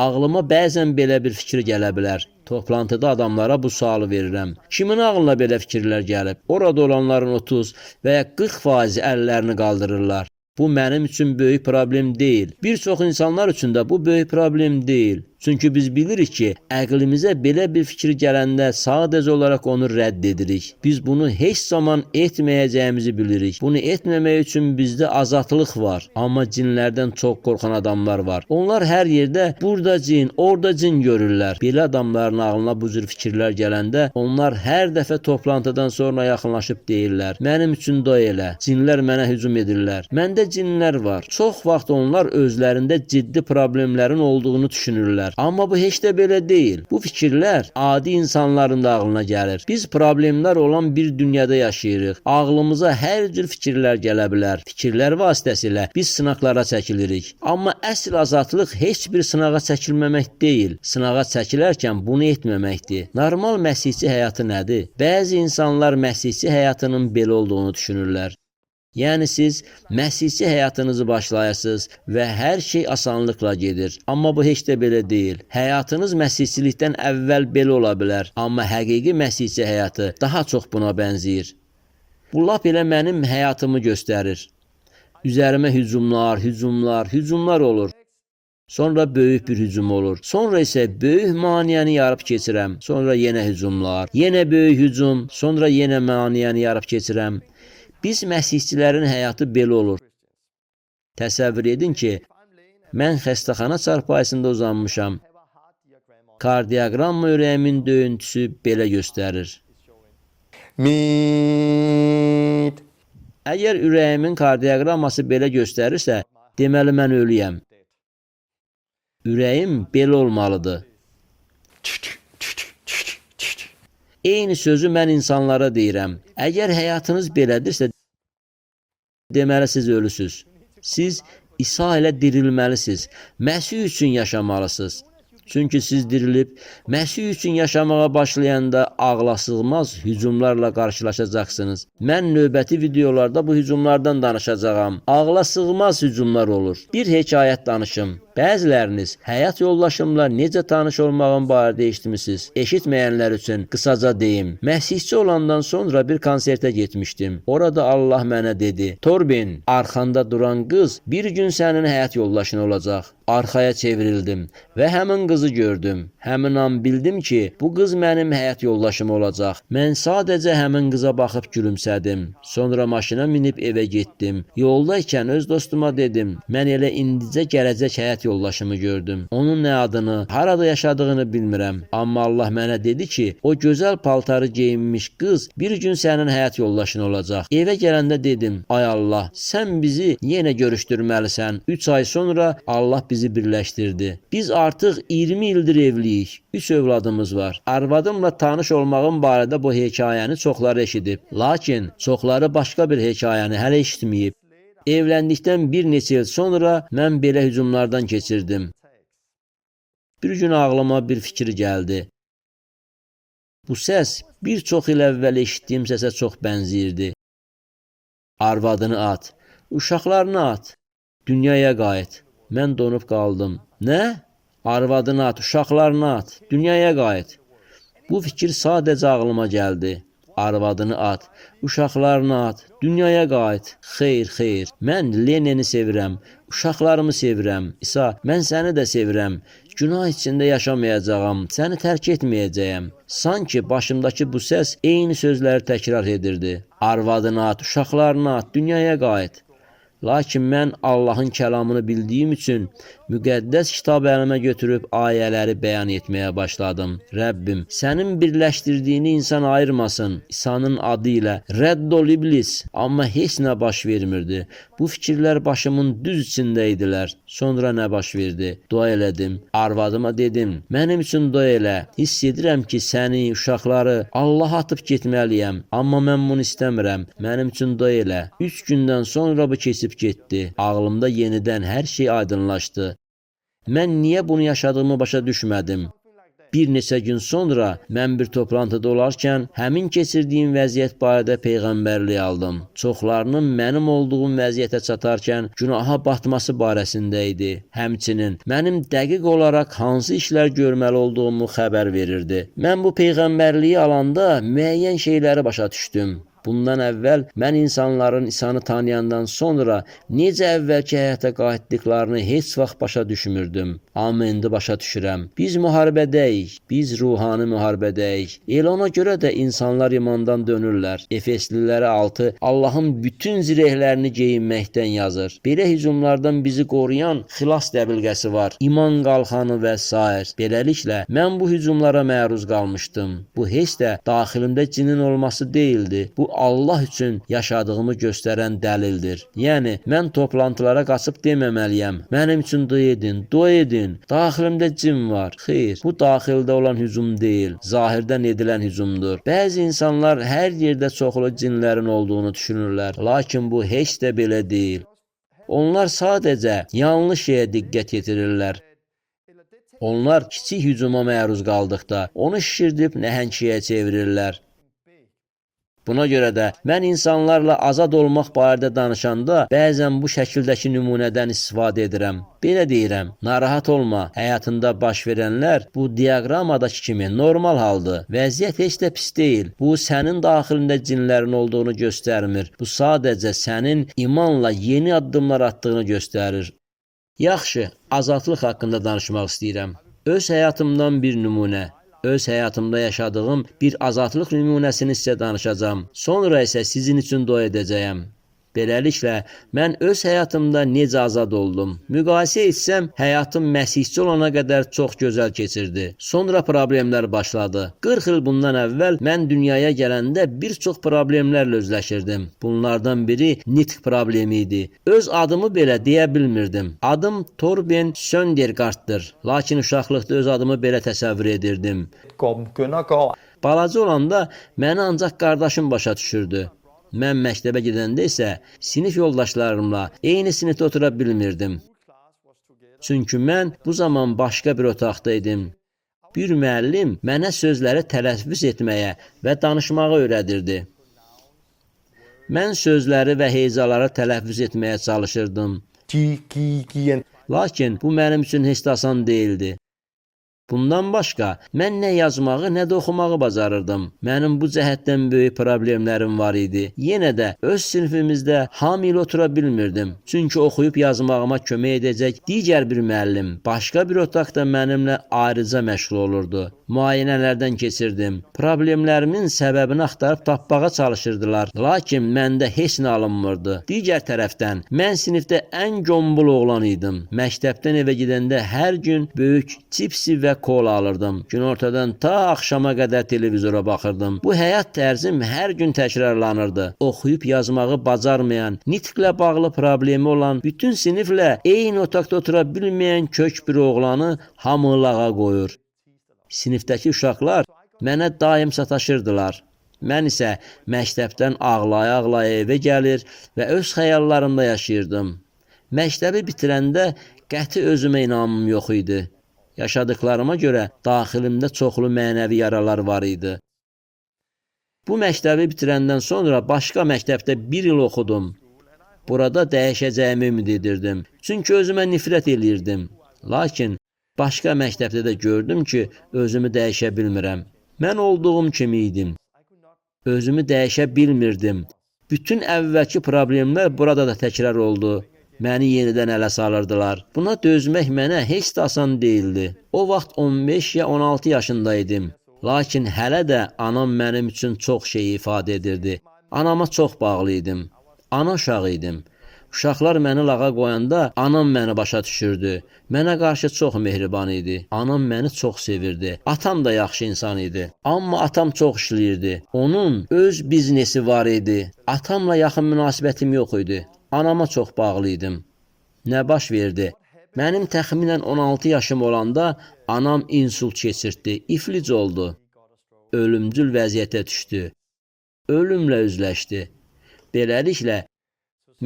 Ağlıma bəzən belə bir fikir gələ bilər. Toplantıda adamlara bu sualı verirəm. Kimin ağlına belə fikirlər gəlib? Orada olanların 30 və ya 40% əllərini qaldırırlar. Bu mənim üçün böyük problem deyil. Bir çox insanlar üçün də bu böyük problem deyil. Çünki biz bilirik ki, əqlimizə belə bir fikir gələndə sadəcə olaraq onu rədd edirik. Biz bunu heç zaman etməyəcəyimizi bilirik. Bunu etməmək üçün bizdə azadlıq var. Amma cinlərdən çox qorxan adamlar var. Onlar hər yerdə burada cin, orada cin görürlər. Belə adamların ağlına bu cür fikirlər gələndə onlar hər dəfə toplantıdan sonra yaxınlaşıb deyirlər: "Mənim üçün dua elə. Cinlər mənə hücum edirlər." Məndə cinlər var. Çox vaxt onlar özlərində ciddi problemlərin olduğunu düşünürlər. Amma bu heç də belə deyil. Bu fikirlər adi insanların da ağlına gəlir. Biz problemlər olan bir dünyada yaşayırıq. Ağlımıza hər cür fikirlər gələ bilər. Fikirlər vasitəsilə biz sınaqlara çəkilirik. Amma əsl azadlıq heç bir sınağa çəkilməmək deyil. Sınağa çəkilərkən bunu etməməkdir. Normal məsihçi həyatı nədir? Bəzi insanlar məsihçi həyatının belə olduğunu düşünürlər. Yəni siz məsihçi həyatınızı başlayırsınız və hər şey asanlıqla gedir. Amma bu heç də belə deyil. Həyatınız məsihçilikdən əvvəl belə ola bilər. Amma həqiqi məsihçi həyatı daha çox buna bənzəyir. Bu lap elə mənim həyatımı göstərir. Üzərimə hücumlar olur. Sonra böyük bir hücum olur. Sonra isə böyük maniyəni yarıb keçirəm. Sonra yenə hücumlar. Yenə böyük hücum. Sonra yenə maniyəni yarıb keçirəm. Biz məsihçilərin həyatı belə olur. Təsəvvür edin ki, mən xəstəxana çarpayısında uzanmışam. Kardioqramma ürəyimin döyüntüsü belə göstərir. Mit. Əgər ürəyimin kardioqramması belə göstərirsə, deməli mən ölüyəm. Ürəyim belə olmalıdır. Eyni sözü mən insanlara deyirəm. Əgər həyatınız belədirsə, deməli siz ölüsüz. Siz İsa ilə dirilməlisiniz. Məsih üçün yaşamalısınız. Çünki siz dirilib, Məsih üçün yaşamağa başlayanda ağlasığmaz hücumlarla qarşılaşacaqsınız. Mən növbəti videolarda bu hücumlardan danışacağam. Ağlasığmaz hücumlar olur. Bir hekayət danışım. Bəziləriniz həyat yoldaşımla necə tanış olmağım barədə eşitmisiniz. Eşitməyənlər üçün qısaca deyim. Məsihçi olandan sonra bir konsertə getmişdim. Orada Allah mənə dedi: "Torbin, arxanda duran qız bir gün sənin həyat yoldaşın olacaq." Arxaya çevrildim və həmin qızı gördüm. Həmin an bildim ki, bu qız mənim həyat yoldaşım olacaq. Mən sadəcə həmin qıza baxıb gülümsədim. Sonra maşına minib evə getdim. Yoldaykən öz dostuma dedim: "Mən elə indicə gələcək həyat yoldaşımı gördüm. Onun nə adını, harada yaşadığını bilmirəm. Amma Allah mənə dedi ki, o gözəl paltarı geyinmiş qız bir gün sənin həyat yoldaşın olacaq." Evə gələndə dedim: "Ay Allah, sən bizi yenə görüşdürməlisən." 3 ay sonra Allah bizi birləşdirdi. Biz artıq 20 ildir evliyik. 3 övladımız var. Arvadımla tanış olmağım barədə bu hekayəni çoxları eşidib. Lakin çoxları başqa bir hekayəni hələ eşitməyib. Evləndikdən bir neçə il sonra mən belə hücumlardan keçirdim. Bir gün ağlıma bir fikir gəldi. Bu səs bir çox il əvvəl eşitdiyim səsə çox bənzəyirdi. Arvadını at, uşaqlarını at, dünyaya qayıt. Mən donub qaldım. Nə? Arvadını at, uşaqlarını at, dünyaya qayıt. Bu fikir sadəcə ağlıma gəldi. Arvadını at, uşaqlarını at, dünyaya qayıt. Xeyr. Mən Lenini sevirəm, uşaqlarımı sevirəm. İsa, mən səni də sevirəm. Günah içində yaşamayacağam, səni tərk etməyəcəyəm. Sanki başımdakı bu səs eyni sözləri təkrar edirdi. Arvadını at, uşaqlarını at, dünyaya qayıt. Lakin mən Allahın kəlamını bildiyim üçün müqəddəs kitab əlimə götürüb ayələri bəyan etməyə başladım. Rəbbim, sənin birləşdirdiyini insan ayırmasın. İsa'nın adı ilə rədd ol iblis. Amma heç nə baş vermirdi. Bu fikirlər başımın düz içində idilər. Sonra nə baş verdi? Dua elədim. Arvadıma dedim: "Mənim üçün dua elə. Hiss edirəm ki, səni, uşaqları Allaha atıb getməliyəm. Amma mən bunu istəmirəm. Mənim üçün dua elə." 3 gündən sonra bu keçib getdi. Ağlımda yenidən hər şey aydınlaşdı. Mən niyə bunu yaşadığımı başa düşmədim. Bir neçə gün sonra mən bir toplantıda olarkən həmin keçirdiyim vəziyyət barədə peyğəmbərlik aldım. Çoxlarının mənim olduğum vəziyyətə çatarkən günaha batması barəsində idi. Həmçinin mənim dəqiq olaraq hansı işlər görməli olduğumu xəbər verirdi. Mən bu peyğəmbərliyi alanda müəyyən şeyləri başa düşdüm. Bundan əvvəl mən insanların İsa'nı tanıyandan sonra necə əvvəlki həyata qayıtdıqlarını heç vaxt başa düşmürdüm. Amma indi başa düşürəm. Biz müharibədəyik. Biz ruhani müharibədəyik. Elə ona görə də insanlar imandan dönürlər. Efeslilərə 6 Allahın bütün zirehlərini geyinməkdən yazır. Belə hücumlardan bizi qoruyan xilas dəbilqəsi var. İman qalxanı və s. Beləliklə, mən bu hücumlara məruz qalmışdım. Bu heç də daxilimdə cinin olması deyildi. Bu Allah üçün yaşadığımı göstərən dəlildir. Yəni, mən toplantılara qaçıb deməməliyəm. Mənim üçün dua edin, dua edin. Daxilimdə cin var. Xeyr, bu daxildə olan hücum deyil, zahirdən edilən hücumdur. Bəzi insanlar hər yerdə çoxlu cinlərin olduğunu düşünürlər. Lakin bu heç də belə deyil. Onlar sadəcə yanlış şeyə diqqət yetirirlər. Onlar kiçik hücuma məruz qaldıqda onu şişirdib nəhəng şeyə çevirirlər. Buna görə də mən insanlarla azad olmaq barədə danışanda bəzən bu şəkildəki nümunədən istifadə edirəm. Belə deyirəm, narahat olma, həyatında baş verənlər bu diaqramadakı kimi normal haldır. Vəziyyət heç də pis deyil. Bu, sənin daxilində cinlərin olduğunu göstərmir. Bu, sadəcə sənin imanla yeni addımlar attığını göstərir. Yaxşı, azadlıq haqqında danışmaq istəyirəm. Öz həyatımdan bir nümunə. Öz həyatımda yaşadığım bir azadlıq nümunəsini sizə danışacağam. Sonra isə sizin üçün dua edəcəyəm. Beləliklə, mən öz həyatımda necə azad oldum. Müqayisə etsəm, həyatım məsihçi olana qədər çox gözəl keçirdi. Sonra problemlər başladı. 40 il bundan əvvəl mən dünyaya gələndə bir çox problemlərlə üzləşirdim. Bunlardan biri nitq problemi idi. Öz adımı belə deyə bilmirdim. Adım Torben Söndergaarddır. Lakin uşaqlıqda öz adımı belə təsəvvür edirdim. Balaca olanda məni ancaq qardaşım başa düşürdü. Mən məktəbə gedəndə isə sinif yoldaşlarımla eyni sinifdə otura bilmirdim. Çünki mən bu zaman başqa bir otaqda idim. Bir müəllim mənə sözləri tələffüz etməyə və danışmağı öyrədirdi. Mən sözləri və hecaları tələffüz etməyə çalışırdım. Lakin bu mənim üçün heç də asan deyildi. Bundan başqa, mən nə yazmağı, nə də oxumağı bacarırdım. Mənim bu cəhətdən böyük problemlərim var idi. Yenə də öz sinifimizdə hamı ilə otura bilmirdim. Çünki oxuyub yazmağıma kömək edəcək digər bir müəllim başqa bir otaqda mənimlə ayrıca məşğul olurdu. Müayinələrdən keçirdim. Problemlərimin səbəbini axtarıb tapmağa çalışırdılar. Lakin məndə heç nə alınmırdı. Digər tərəfdən, mən sinifdə ən qombul oğlan idim. Məktəbdən evə gedəndə hər gün böyük cipsi və kola alırdım. Günortadan ta axşama qədər televizora baxırdım. Bu həyat tərzim hər gün təkrarlanırdı. Oxuyub yazmağı bacarmayan, nitqlə bağlı problemi olan, bütün siniflə eyni otaqda otura bilməyən kök bir oğlanı hamı lağa qoyur. Sinifdəki uşaqlar mənə daim sataşırdılar. Mən isə məktəbdən ağlaya-ağlaya evə gəlir və öz xəyallarımda yaşayırdım. Məktəbi bitirəndə qəti özümə inamım yox idi. Yaşadıklarıma görə daxilimdə çoxlu mənəvi yaralar var idi. Bu məktəbi bitirəndən sonra başqa məktəbdə bir il oxudum. Burada dəyişəcəyimi ümid edirdim. Çünki özümə nifrət eləyirdim. Lakin başqa məktəbdə də gördüm ki, özümü dəyişə bilmirəm. Mən olduğum kimi idim. Özümü dəyişə bilmirdim. Bütün əvvəlki problemlər burada da təkrar oldu. Məni yenidən ələ salırdılar. Buna dözmək mənə heç də asan deyildi. O vaxt 15 ya 16 yaşında idim. Lakin hələ də anam mənim üçün çox şey ifadə edirdi. Anama çox bağlı idim. Ana uşağı idim. Uşaqlar məni lağa qoyanda anam məni başa düşürdü. Mənə qarşı çox mehriban idi. Anam məni çox sevirdi. Atam da yaxşı insan idi. Amma atam çox işləyirdi. Onun öz biznesi var idi. Atamla yaxın münasibətim yox idi. Anama çox bağlı idim. Nə baş verdi? Mənim təxminən 16 yaşım olanda anam insult keçirtdi, iflic oldu. Ölümcül vəziyyətə düşdü. Ölümlə üzləşdi. Beləliklə,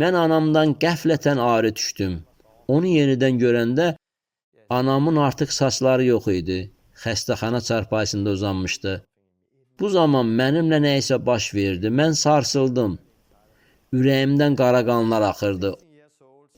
mən anamdan qəflətən ayrı düşdüm. Onu yenidən görəndə anamın artıq saçları yox idi. Xəstəxana çarpayısında uzanmışdı. Bu zaman mənimlə nə isə baş verdi. Mən sarsıldım. Ürəyimdən qara qanlar axırdı.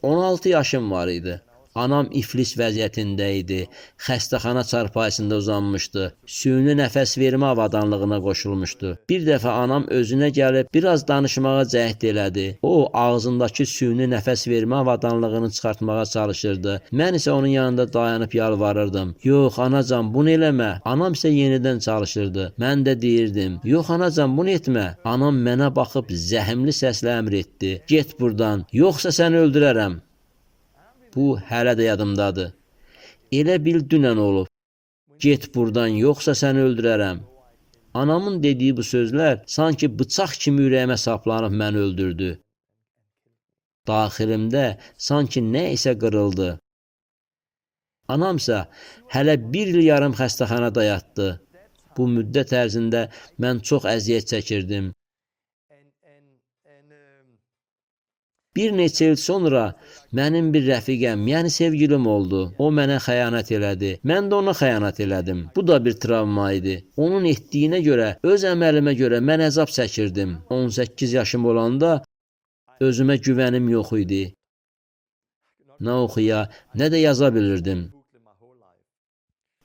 16 yaşım var idi. Anam iflis vəziyyətində idi. Xəstəxana çarpayısında uzanmışdı. Süni nəfəs vermə avadanlığına qoşulmuşdu. Bir dəfə anam özünə gəlib biraz danışmağa cəhd elədi. O ağzındakı süni nəfəs vermə avadanlığını çıxartmağa çalışırdı. Mən isə onun yanında dayanıb yalvarırdım. Yox anacan, bunu eləmə. Anam isə yenidən çalışırdı. Mən də deyirdim. Yox anacan, bunu etmə. Anam mənə baxıb zəhmli səslə əmr etdi. Get burdan, yoxsa səni öldürərəm. Bu hələ də yadımdadır. Elə bil dünən olub. Get burdan, yoxsa səni öldürərəm. Anamın dediyi bu sözlər sanki bıçaq kimi ürəyimə saplanıb məni öldürdü. Daxilimdə sanki nə isə qırıldı. Anamsa hələ 1 il yarım xəstəxanada yatdı. Bu müddət ərzində mən çox əziyyət çəkirdim. Bir neçə il sonra mənim bir rəfiqəm, yəni sevgilim oldu. O mənə xəyanət elədi. Mən də ona xəyanət elədim. Bu da bir travma idi. Onun etdiyinə görə, öz əməlimə görə mən əzab çəkirdim. 18 yaşım olanda özümə güvənim yox idi. Nə oxuya, nə də yaza bilirdim.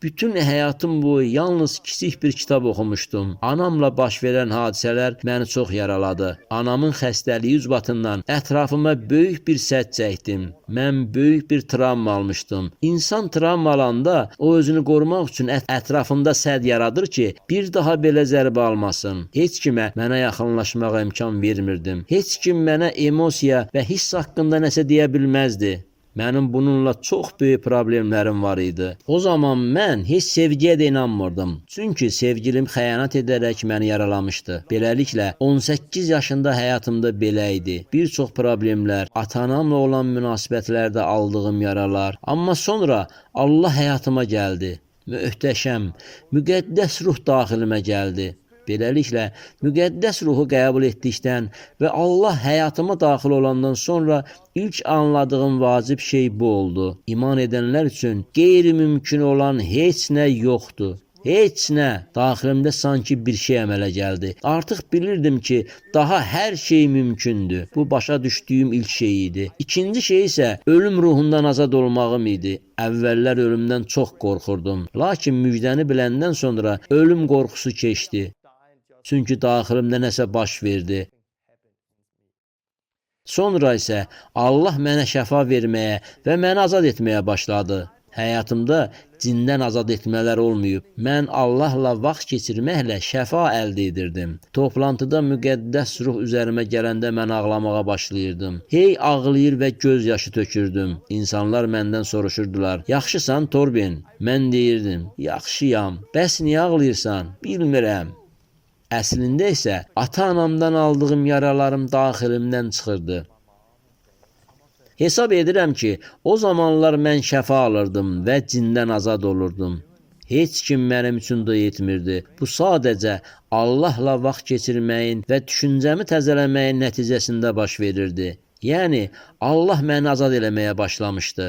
Bütün həyatım boyu yalnız kiçik bir kitab oxumuşdum. Anamla baş verən hadisələr məni çox yaraladı. Anamın xəstəliyi ucbatından ətrafıma böyük bir sədd çəkdim. Mən böyük bir travma almışdım. İnsan travma alanda o özünü qorumaq üçün ətrafında sədd yaradır ki, bir daha belə zərbə almasın. Heç kimə mənə yaxınlaşmağa imkan vermirdim. Heç kim mənə emosiya və hiss haqqında nəsə deyə bilməzdi. Mənim bununla çox böyük problemlərim var idi. O zaman mən heç sevgiyə də inanmırdım. Çünki sevgilim xəyanət edərək məni yaralamışdı. Beləliklə 18 yaşında həyatımda belə idi. Bir çox problemlər, ata-anamla olan münasibətlərdə aldığım yaralar. Amma sonra Allah həyatıma gəldi. Möhtəşəm, müqəddəs ruh daxilimə gəldi. Beləliklə, müqəddəs ruhu qəbul etdikdən və Allah həyatıma daxil olandan sonra ilk anladığım vacib şey bu oldu. İman edənlər üçün qeyri-mümkün olan heç nə yoxdur. Heç nə. Daxilimdə sanki bir şey əmələ gəldi. Artıq bilirdim ki, daha hər şey mümkündür. Bu başa düşdüyüm ilk şey idi. İkinci şey isə ölüm ruhundan azad olmağım idi. Əvvəllər ölümdən çox qorxurdum. Lakin müjdəni biləndən sonra ölüm qorxusu keçdi. Çünki daxilimdə nəsə baş verdi. Sonra isə Allah mənə şəfa verməyə və məni azad etməyə başladı. Həyatımda cindən azad etmələr olmayıb. Mən Allahla vaxt keçirməklə şəfa əldə edirdim. Toplantıda müqəddəs ruh üzərimə gələndə mən ağlamağa başlayırdım. Hey ağlayır və göz yaşı tökürdüm. İnsanlar məndən soruşurdular. Yaxşısan Torben? Mən deyirdim. Yaxşıyam. Bəs niyə ağlayırsan? Bilmirəm. Əslində isə ata-anamdan aldığım yaralarım daxilimdən çıxırdı. Hesab edirəm ki, o zamanlar mən şəfa alırdım və cindən azad olurdum. Heç kim mənim üçün dua etmirdi. Bu sadəcə Allahla vaxt keçirməyin və düşüncəmi təzələməyin nəticəsində baş verirdi. Yəni, Allah məni azad eləməyə başlamışdı.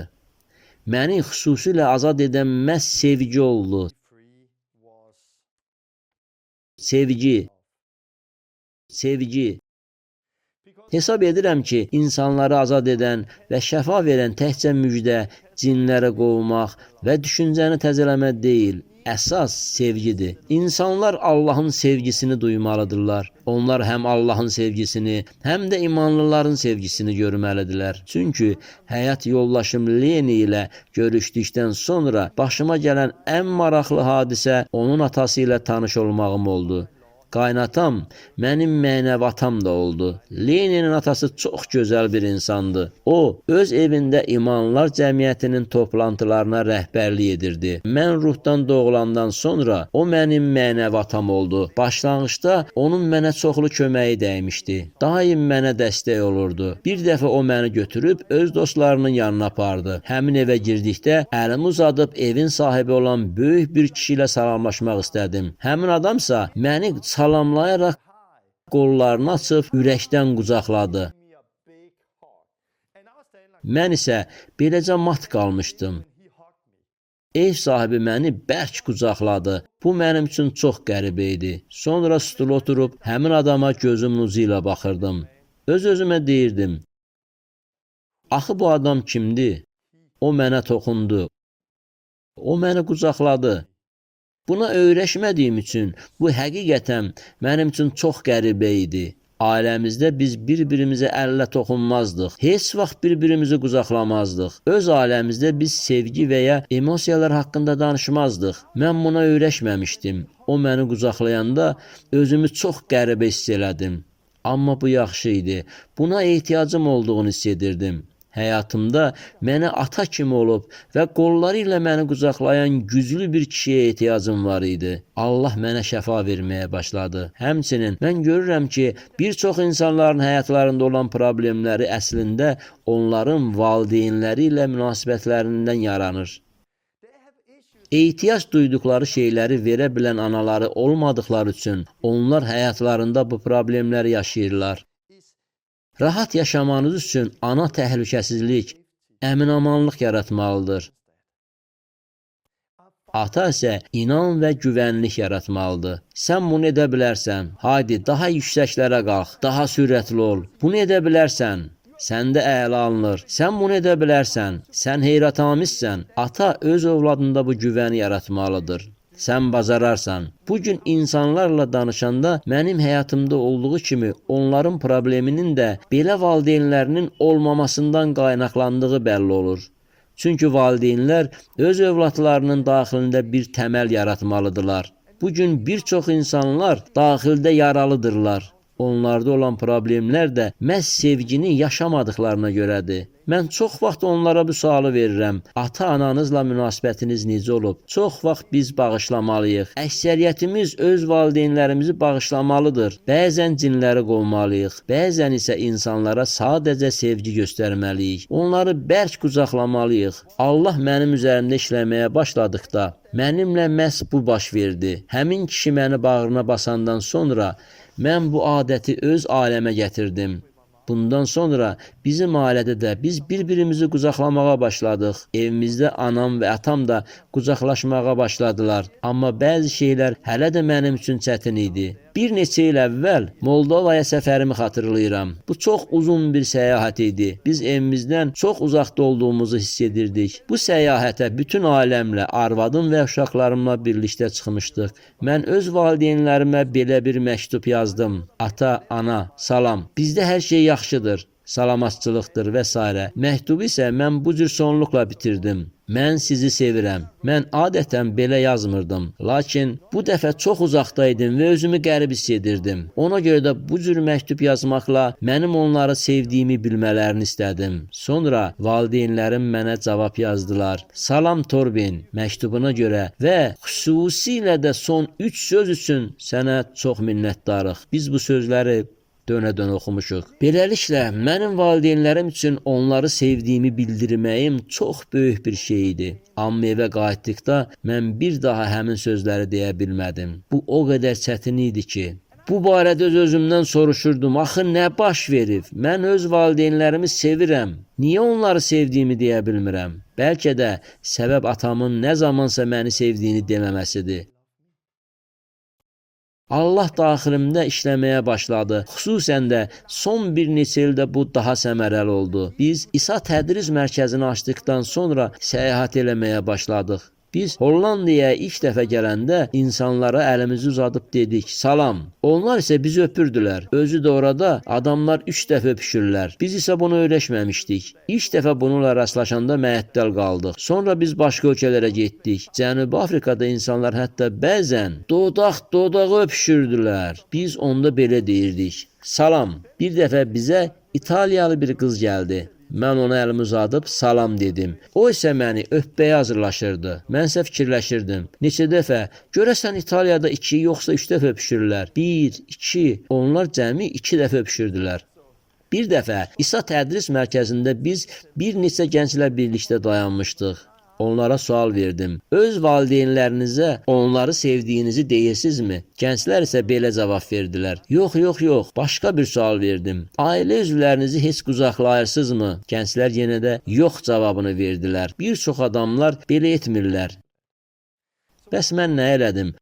Məni xüsusilə azad edən məhz sevgi oldu. Sevgi. Hesab edirəm ki, insanları azad edən və şəfa verən təkcə müjdə, cinləri qovmaq və düşüncəni təzələmək deyil, əsas sevgidir. İnsanlar Allahın sevgisini duymalıdırlar. Onlar həm Allahın sevgisini, həm də imanlıların sevgisini görməlidirlər. Çünki həyat yoldaşım Leni ilə görüşdükdən sonra başıma gələn ən maraqlı hadisə onun atası ilə tanış olmağım oldu. Qaynatam mənim mənəvi atam da oldu. Leninin atası çox gözəl bir insandı. O, öz evində İmanlılar Cəmiyyətinin toplantılarına rəhbərlik edirdi. Mən ruhdan doğulandan sonra o mənim mənəvi atam oldu. Başlanğıcda onun mənə çoxlu köməyi dəymişdi. Daim mənə dəstək olurdu. Bir dəfə o məni götürüb öz dostlarının yanına apardı. Həmin evə girdikdə əlimi uzadıb evin sahibi olan böyük bir kişi ilə salamlaşmaq istədim. Həmin adamsa məni salamlayaraq qollarını açıb ürəkdən qucaqladı. Mən isə beləcə mat qalmışdım. Ev sahibi məni bərk qucaqladı. Bu mənim üçün çox qəribə idi. Sonra stula oturub həmin adama gözümün ucu ilə baxırdım. Öz-özümə deyirdim. Axı bu adam kimdir? O mənə toxundu. O məni qucaqladı. Buna öyrəşmədiyim üçün bu həqiqətən mənim üçün çox qəribə idi. Ailəmizdə biz bir-birimizə əllə toxunmazdıq. Heç vaxt bir-birimizi qucaqlamazdıq. Öz ailəmizdə biz sevgi və ya emosiyalar haqqında danışmazdıq. Mən buna öyrəşməmişdim. O məni qucaqlayanda özümü çox qəribə hiss elədim. Amma bu yaxşı idi. Buna ehtiyacım olduğunu hiss edirdim. Həyatımda mənə ata kimi olub və qolları ilə məni qucaqlayan güclü bir kişiyə ehtiyacım var idi. Allah mənə şəfa verməyə başladı. Həmçinin mən görürəm ki, bir çox insanların həyatlarında olan problemləri əslində onların valideynləri ilə münasibətlərindən yaranır. Ehtiyac duyduqları şeyləri verə bilən anaları olmadıqları üçün onlar həyatlarında bu problemləri yaşayırlar. Rahat yaşamanız üçün ana təhlükəsizlik, əmin-amanlıq yaratmalıdır. Ata isə inan və güvənlik yaratmalıdır. Sən bunu edə bilərsən. Haydi, daha yüksəklərə qalx, daha sürətli ol. Bunu edə bilərsən. Səndə əla alınır. Sən bunu edə bilərsən. Sən heyrətamizsən. Ata öz övladında bu güvəni yaratmalıdır. Sən bacararsan. Bugün insanlarla danışanda mənim həyatımda olduğu kimi onların probleminin də belə valideynlərinin olmamasından qaynaqlandığı bəlli olur. Çünki valideynlər öz övladlarının daxilində bir təməl yaratmalıdırlar. Bugün bir çox insanlar daxildə yaralıdırlar. Onlarda olan problemlər də məhz sevgini yaşamadıqlarına görədir. Mən çox vaxt onlara bu sualı verirəm. Ata-ananızla münasibətiniz necə olub? Çox vaxt biz bağışlamalıyıq. Əksəriyyətimiz öz valideynlərimizi bağışlamalıdır. Bəzən cinləri qovmalıyıq. Bəzən isə insanlara sadəcə sevgi göstərməliyik. Onları bərk qucaqlamalıyıq. Allah mənim üzərimdə işləməyə başladıqda mənimlə məhz bu baş verdi. Həmin kişi məni bağrına basandan sonra mən bu adəti öz ailəmə gətirdim. Bundan sonra bizim ailədə də biz bir-birimizi qucaqlamağa başladıq. Evimizdə anam və atam da qucaqlaşmağa başladılar. Amma bəzi şeylər hələ də mənim üçün çətin idi. Bir neçə il əvvəl Moldovaya səfərimi xatırlayıram. Bu çox uzun bir səyahət idi. Biz evimizdən çox uzaqda olduğumuzu hiss edirdik. Bu səyahətə bütün ailəmlə, arvadım və uşaqlarımla birlikdə çıxmışdıq. Mən öz valideynlərimə belə bir məktub yazdım. Ata, ana, salam. Bizdə hər şey yaxşıdır. Salamatçılıqdır və s. Məktubu isə mən bu cür sonluqla bitirdim. Mən sizi sevirəm. Mən adətən belə yazmırdım. Lakin bu dəfə çox uzaqdaydım və özümü qərib hiss edirdim. Ona görə də bu cür məktub yazmaqla mənim onları sevdiyimi bilmələrini istədim. Sonra valideynlərim mənə cavab yazdılar. Salam Torbin məktubuna görə və xüsusilə də son 3 söz üçün sənə çox minnətdarıq. Biz bu sözləri dönə-dönə oxumuşuq. Beləliklə, mənim valideynlərim üçün onları sevdiyimi bildirməyim çox böyük bir şey idi. Amma evə qayıtdıqda mən bir daha həmin sözləri deyə bilmədim. Bu o qədər çətin idi ki, bu barədə öz-özümdən soruşurdum. Axı nə baş verib? Mən öz valideynlərimi sevirəm. Niyə onları sevdiyimi deyə bilmirəm? Bəlkə də səbəb atamın nə zamansa məni sevdiyini deməməsidir. Allah daxilimdə işləməyə başladı. Xüsusən də son bir neçə ildə bu daha səmərəli oldu. Biz İsa Tədris mərkəzini açdıqdan sonra səyahət eləməyə başladıq. Biz Hollandiyaya ilk dəfə gələndə insanlara əlimizi uzadıb dedik, salam. Onlar isə bizi öpürdülər. Özü də orada adamlar 3 dəfə öpüşürlər. Biz isə bunu öyrəşməmişdik. İlk dəfə bununla rastlaşanda məəttəl qaldıq. Sonra biz başqa ölkələrə getdik. Cənubi Afrikada insanlar hətta bəzən dodaq-dodağa öpüşürdülər. Biz onda belə deyirdik. Salam. Bir dəfə bizə İtaliyalı bir qız gəldi. Mən ona əlimi uzadıb salam dedim. O isə məni öpməyə hazırlaşırdı. Mən isə fikirləşirdim. Neçə dəfə, görəsən İtaliyada 2 yoxsa 3 dəfə öpüşürlər? 1, 2, onlar cəmi 2 dəfə öpüşürdülər. Bir dəfə İsa Tədris mərkəzində biz bir neçə gənclə birlikdə dayanmışdıq. Onlara sual verdim. Öz valideynlərinizə onları sevdiyinizi deyirsinizmi? Gənclər isə belə cavab verdilər. Yox, başqa bir sual verdim. Ailə üzvlərinizi heç qucaqlayırsınızmı? Gənclər yenə də yox cavabını verdilər. Bir çox adamlar belə etmirlər. Bəs mən nə elədim?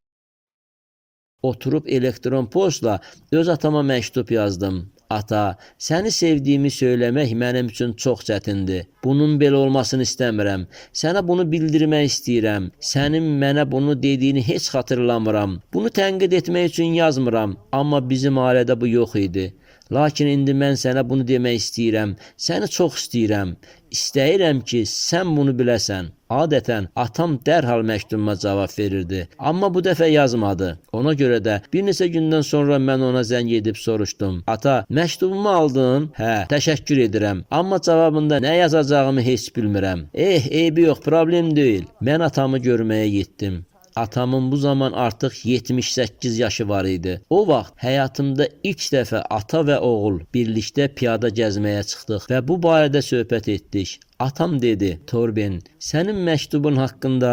Oturub elektron postla öz atama məktub yazdım. Ata, səni sevdiyimi söyləmək mənim üçün çox çətindir. Bunun belə olmasını istəmirəm. Sənə bunu bildirmək istəyirəm. Sənin mənə bunu dediyini heç xatırlamıram. Bunu tənqid etmək üçün yazmıram, amma bizim ailədə bu yox idi. Lakin indi mən sənə bunu demək istəyirəm. Səni çox istəyirəm. İstəyirəm ki, sən bunu biləsən. Adətən atam dərhal məktubuma cavab verirdi. Amma bu dəfə yazmadı. Ona görə də bir neçə gündən sonra mən ona zəng edib soruşdum. Ata, məktubumu aldın? Hə, təşəkkür edirəm. Amma cavabında nə yazacağımı heç bilmirəm. Eybi yox, problem deyil. Mən atamı görməyə getdim. Atamın bu zaman artıq 78 yaşı var idi. O vaxt həyatımda ilk dəfə ata və oğul birlikdə piyada gəzməyə çıxdıq və bu barədə söhbət etdik. Atam dedi, Torben, sənin məktubun haqqında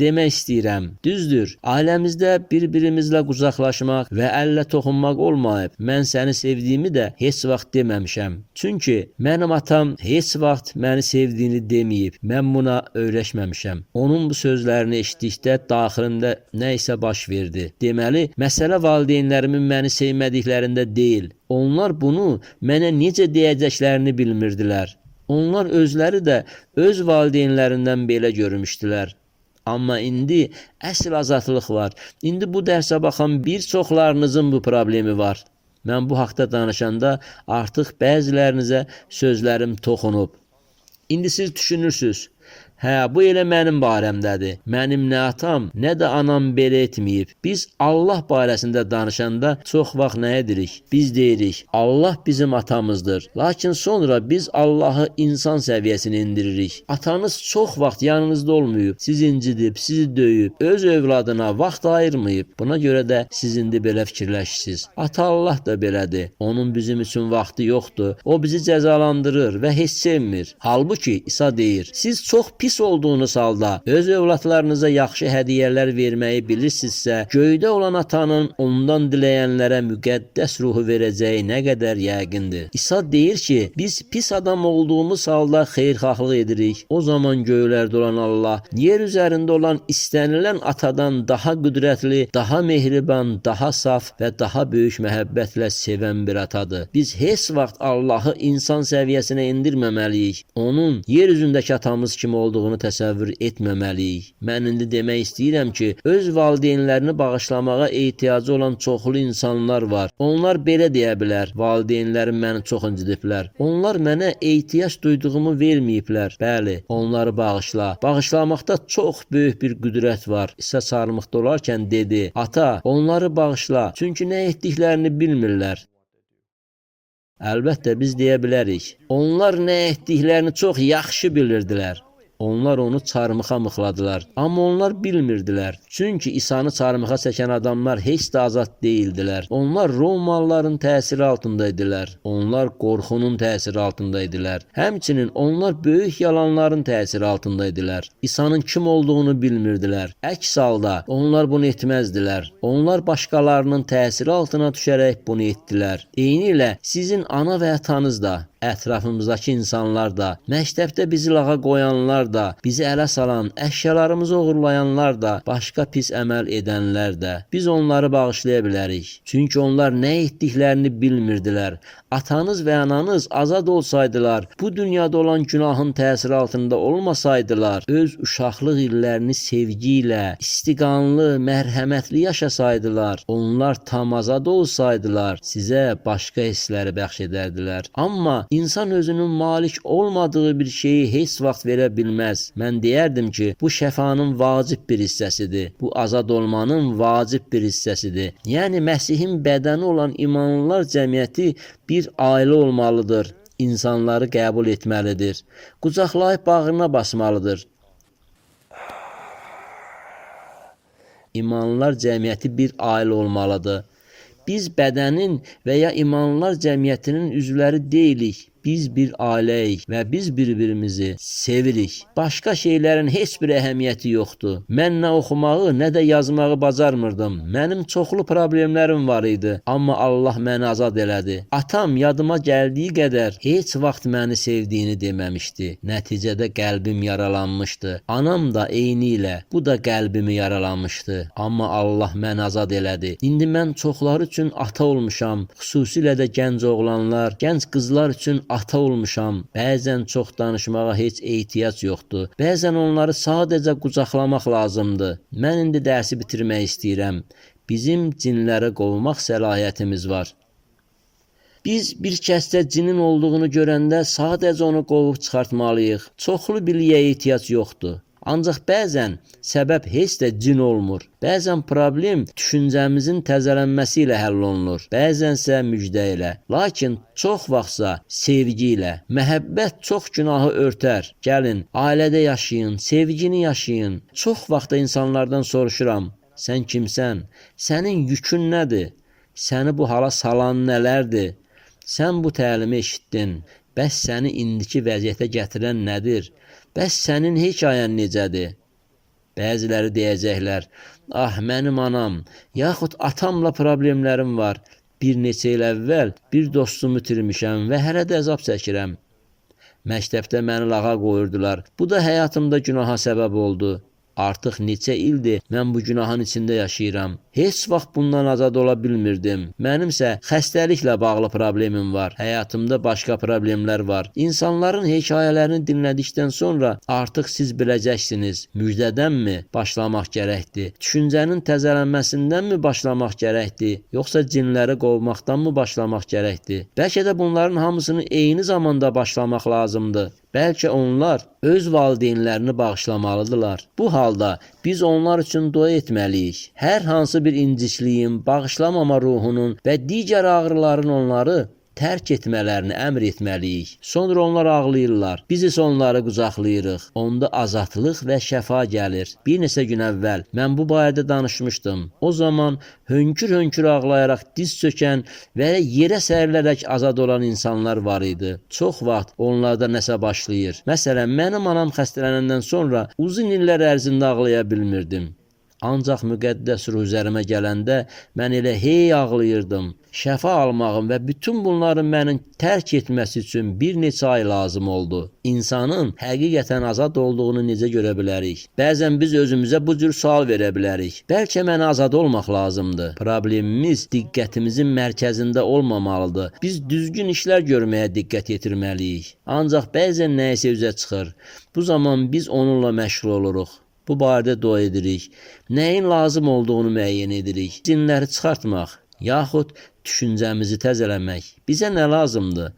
demək istəyirəm. Düzdür, ailəmizdə bir-birimizlə qucaqlaşmaq və əllə toxunmaq olmayıb. Mən səni sevdiyimi də heç vaxt deməmişəm. Çünki mənim atam heç vaxt məni sevdiyini deməyib. Mən buna öyrəşməmişəm. Onun bu sözlərini eşitdikdə daxilimdə nə isə baş verdi. Deməli, məsələ valideynlərimin məni sevmədiklərində deyil. Onlar bunu mənə necə deyəcəklərini bilmirdilər. Onlar özləri də öz valideynlərindən belə görmüşdülər. Amma indi əsl azadlıq var. İndi bu dərsə baxan bir çoxlarınızın bu problemi var. Mən bu haqda danışanda artıq bəzilərinizə sözlərim toxunub. İndi siz düşünürsünüz. Hə, bu elə mənim barəmdədir. Mənim nə atam, nə də anam belə etməyib. Biz Allah barəsində danışanda çox vaxt nə edirik? Biz deyirik, Allah bizim atamızdır. Lakin sonra biz Allahı insan səviyyəsinə indiririk. Atanız çox vaxt yanınızda olmayıb, sizi incidib, sizi döyüb, öz övladına vaxt ayırmayıb. Buna görə də siz indi belə fikirləşirsiniz. Ata Allah da belədir. Onun bizim üçün vaxtı yoxdur. O bizi cəzalandırır və heç sevmir. Halbuki İsa deyir, siz çox pis olduğunuz halda öz övladlarınıza yaxşı hədiyyələr verməyi bilirsinizsə, göydə olan atanın ondan diləyənlərə müqəddəs ruhu verəcəyi nə qədər yəqindir. İsa deyir ki, biz pis adam olduğumuz halda xeyirxahlıq edirik. O zaman göylərdə olan Allah, yer üzərində olan istənilən atadan daha qüdrətli, daha mehriban, daha saf və daha böyük məhəbbətlə sevən bir atadır. Biz heç vaxt Allahı insan səviyyəsinə indirməməliyik. Onun yer üzündəki atamız kimi olduğunu təsəvvür etməməliyik. Mən indi demək istəyirəm ki, öz valideynlərini bağışlamağa ehtiyacı olan çoxlu insanlar var. Onlar belə deyə bilər, valideynlərim məni çox incidiblər. Onlar mənə ehtiyac duyduğumu verməyiblər. Bəli, onları bağışla. Bağışlamaqda çox böyük bir qüdrət var. İsa çarmıqda olarkən dedi, ata, onları bağışla, çünki nə etdiklərini bilmirlər. Əlbəttə biz deyə bilərik. Onlar nə etdiklərini çox yaxşı bilirdilər. Onlar onu çarmıxa mıxladılar. Amma onlar bilmirdilər. Çünki İsanı çarmıxa çəkən adamlar heç də azad deyildilər. Onlar Romalıların təsiri altındaydılar. Onlar qorxunun təsiri altındaydılar. Həmçinin onlar böyük yalanların təsiri altındaydılar. İsa'nın kim olduğunu bilmirdilər. Əks halda onlar bunu etməzdilər. Onlar başqalarının təsiri altına düşərək bunu etdilər. Eynilə sizin ana və atanız da, ətrafımızdakı insanlar da, məktəbdə bizi lağa qoyanlar da, bizi ələ salan, əşyalarımızı oğurlayanlar da, başqa pis əməl edənlər də. Biz onları bağışlaya bilərik. Çünki onlar nə etdiklərini bilmirdilər. Atanız və ananız azad olsaydılar, bu dünyada olan günahın təsiri altında olmasaydılar, öz uşaqlıq illərini sevgi ilə, istiqanlı, mərhəmətli yaşasaydılar, onlar tam azad olsaydılar, sizə başqa hissləri bəxş edərdilər. Amma insan özünün malik olmadığı bir şeyi heç vaxt verə bilməz. Mən deyərdim ki, bu şəfanın vacib bir hissəsidir. Bu azad olmanın vacib bir hissəsidir. Yəni Məsihin bədəni olan imanlılar cəmiyyəti bir ailə olmalıdır. İnsanları qəbul etməlidir. Qucaqlayıb bağrına basmalıdır. İmanlılar cəmiyyəti bir ailə olmalıdır. Biz bədənin və ya imanlılar cəmiyyətinin üzvləri deyilik. Biz bir ailəyik və biz bir-birimizi sevirik. Başqa şeylərin heç bir əhəmiyyəti yoxdur. Mən nə oxumağı, nə də yazmağı bacarmırdım. Mənim çoxlu problemlərim var idi, amma Allah məni azad elədi. Atam yadıma gəldiyi qədər heç vaxt məni sevdiyini deməmişdi. Nəticədə qəlbim yaralanmışdı. Anam da eynilə bu da qəlbimi yaralanmışdı. Amma Allah məni azad elədi. İndi mən çoxları üçün ata olmuşam. Xüsusilə də gənc oğlanlar, gənc qızlar üçün ata olmuşam. Bəzən çox danışmağa heç ehtiyac yoxdur. Bəzən onları sadəcə qucaqlamaq lazımdır. Mən indi dərsi bitirmək istəyirəm. Bizim cinləri qovmaq səlahiyyətimiz var. Biz bir kəsdə cinin olduğunu görəndə sadəcə onu qovub çıxartmalıyıq. Çoxlu biliyə ehtiyac yoxdur. Ancaq bəzən səbəb heç də cin olmur. Bəzən problem düşüncəmizin təzələnməsi ilə həll olunur. Bəzənsə müjdə ilə. Lakin çox vaxtsa sevgi ilə. Məhəbbət çox günahı örtər. Gəlin, ailədə yaşayın, sevgini yaşayın. Çox vaxtda insanlardan soruşuram. Sən kimsən? Sənin yükün nədir? Səni bu hala salan nələrdir? Sən bu təlimi eşitdin. Bəs səni indiki vəziyyətə gətirən nədir? Bəs sənin hekayən necədir? Bəziləri deyəcəklər, ah mənim anam, yaxud atamla problemlərim var. Bir neçə il əvvəl bir dostumu itirmişəm və hələ də əzab çəkirəm. Məktəbdə məni lağa qoyurdular. Bu da həyatımda günaha səbəb oldu. Artıq neçə ildir mən bu günahın içində yaşayıram. Heç vaxt bundan azad ola bilmirdim. Mənimsə xəstəliklə bağlı problemim var. Həyatımda başqa problemlər var. İnsanların hekayələrini dinlədikdən sonra artıq siz biləcəksiniz. Müjdədənmi başlamaq gərəkdir? Düşüncənin təzələnməsindənmi başlamaq gərəkdir? Yoxsa cinləri qovmaqdanmı başlamaq gərəkdir? Bəlkə də bunların hamısını eyni zamanda başlamaq lazımdır. Bəlkə onlar öz valideynlərini bağışlamalıdırlar. Bu halda biz onlar üçün dua etməliyik. Hər hansı bir incikliyin, bağışlamama ruhunun və digər ağrıların onları tərk etmələrini əmr etməliyik. Sonra onlar ağlayırlar. Biz isə onları qucaqlayırıq. Onda azadlıq və şəfa gəlir. Bir neçə gün əvvəl mən bu barədə danışmışdım. O zaman hönkür-hönkür ağlayaraq diz çökən və yerə sərilərək azad olan insanlar var idi. Çox vaxt onlarda nəsə başlayır. Məsələn, mənim anam xəstələnəndən sonra uzun illər ərzində ağlaya bilmirdim. Ancaq müqəddəs ruh üzərimə gələndə mən elə hey ağlayırdım. Şəfa almağım və bütün bunların məni tərk etməsi üçün bir neçə ay lazım oldu. İnsanın həqiqətən azad olduğunu necə görə bilərik? Bəzən biz özümüzə bu cür sual verə bilərik. Bəlkə mənə azad olmaq lazımdır. Problemimiz diqqətimizin mərkəzində olmamalıdır. Biz düzgün işlər görməyə diqqət yetirməliyik. Ancaq bəzən nəyisə üzə çıxır. Bu zaman biz onunla məşğul oluruq. Bu barədə dua edirik. Nəyin lazım olduğunu müəyyən edirik. Cinləri çıxartmaq, yaxud düşüncəmizi təzələmək. Bizə nə lazımdır?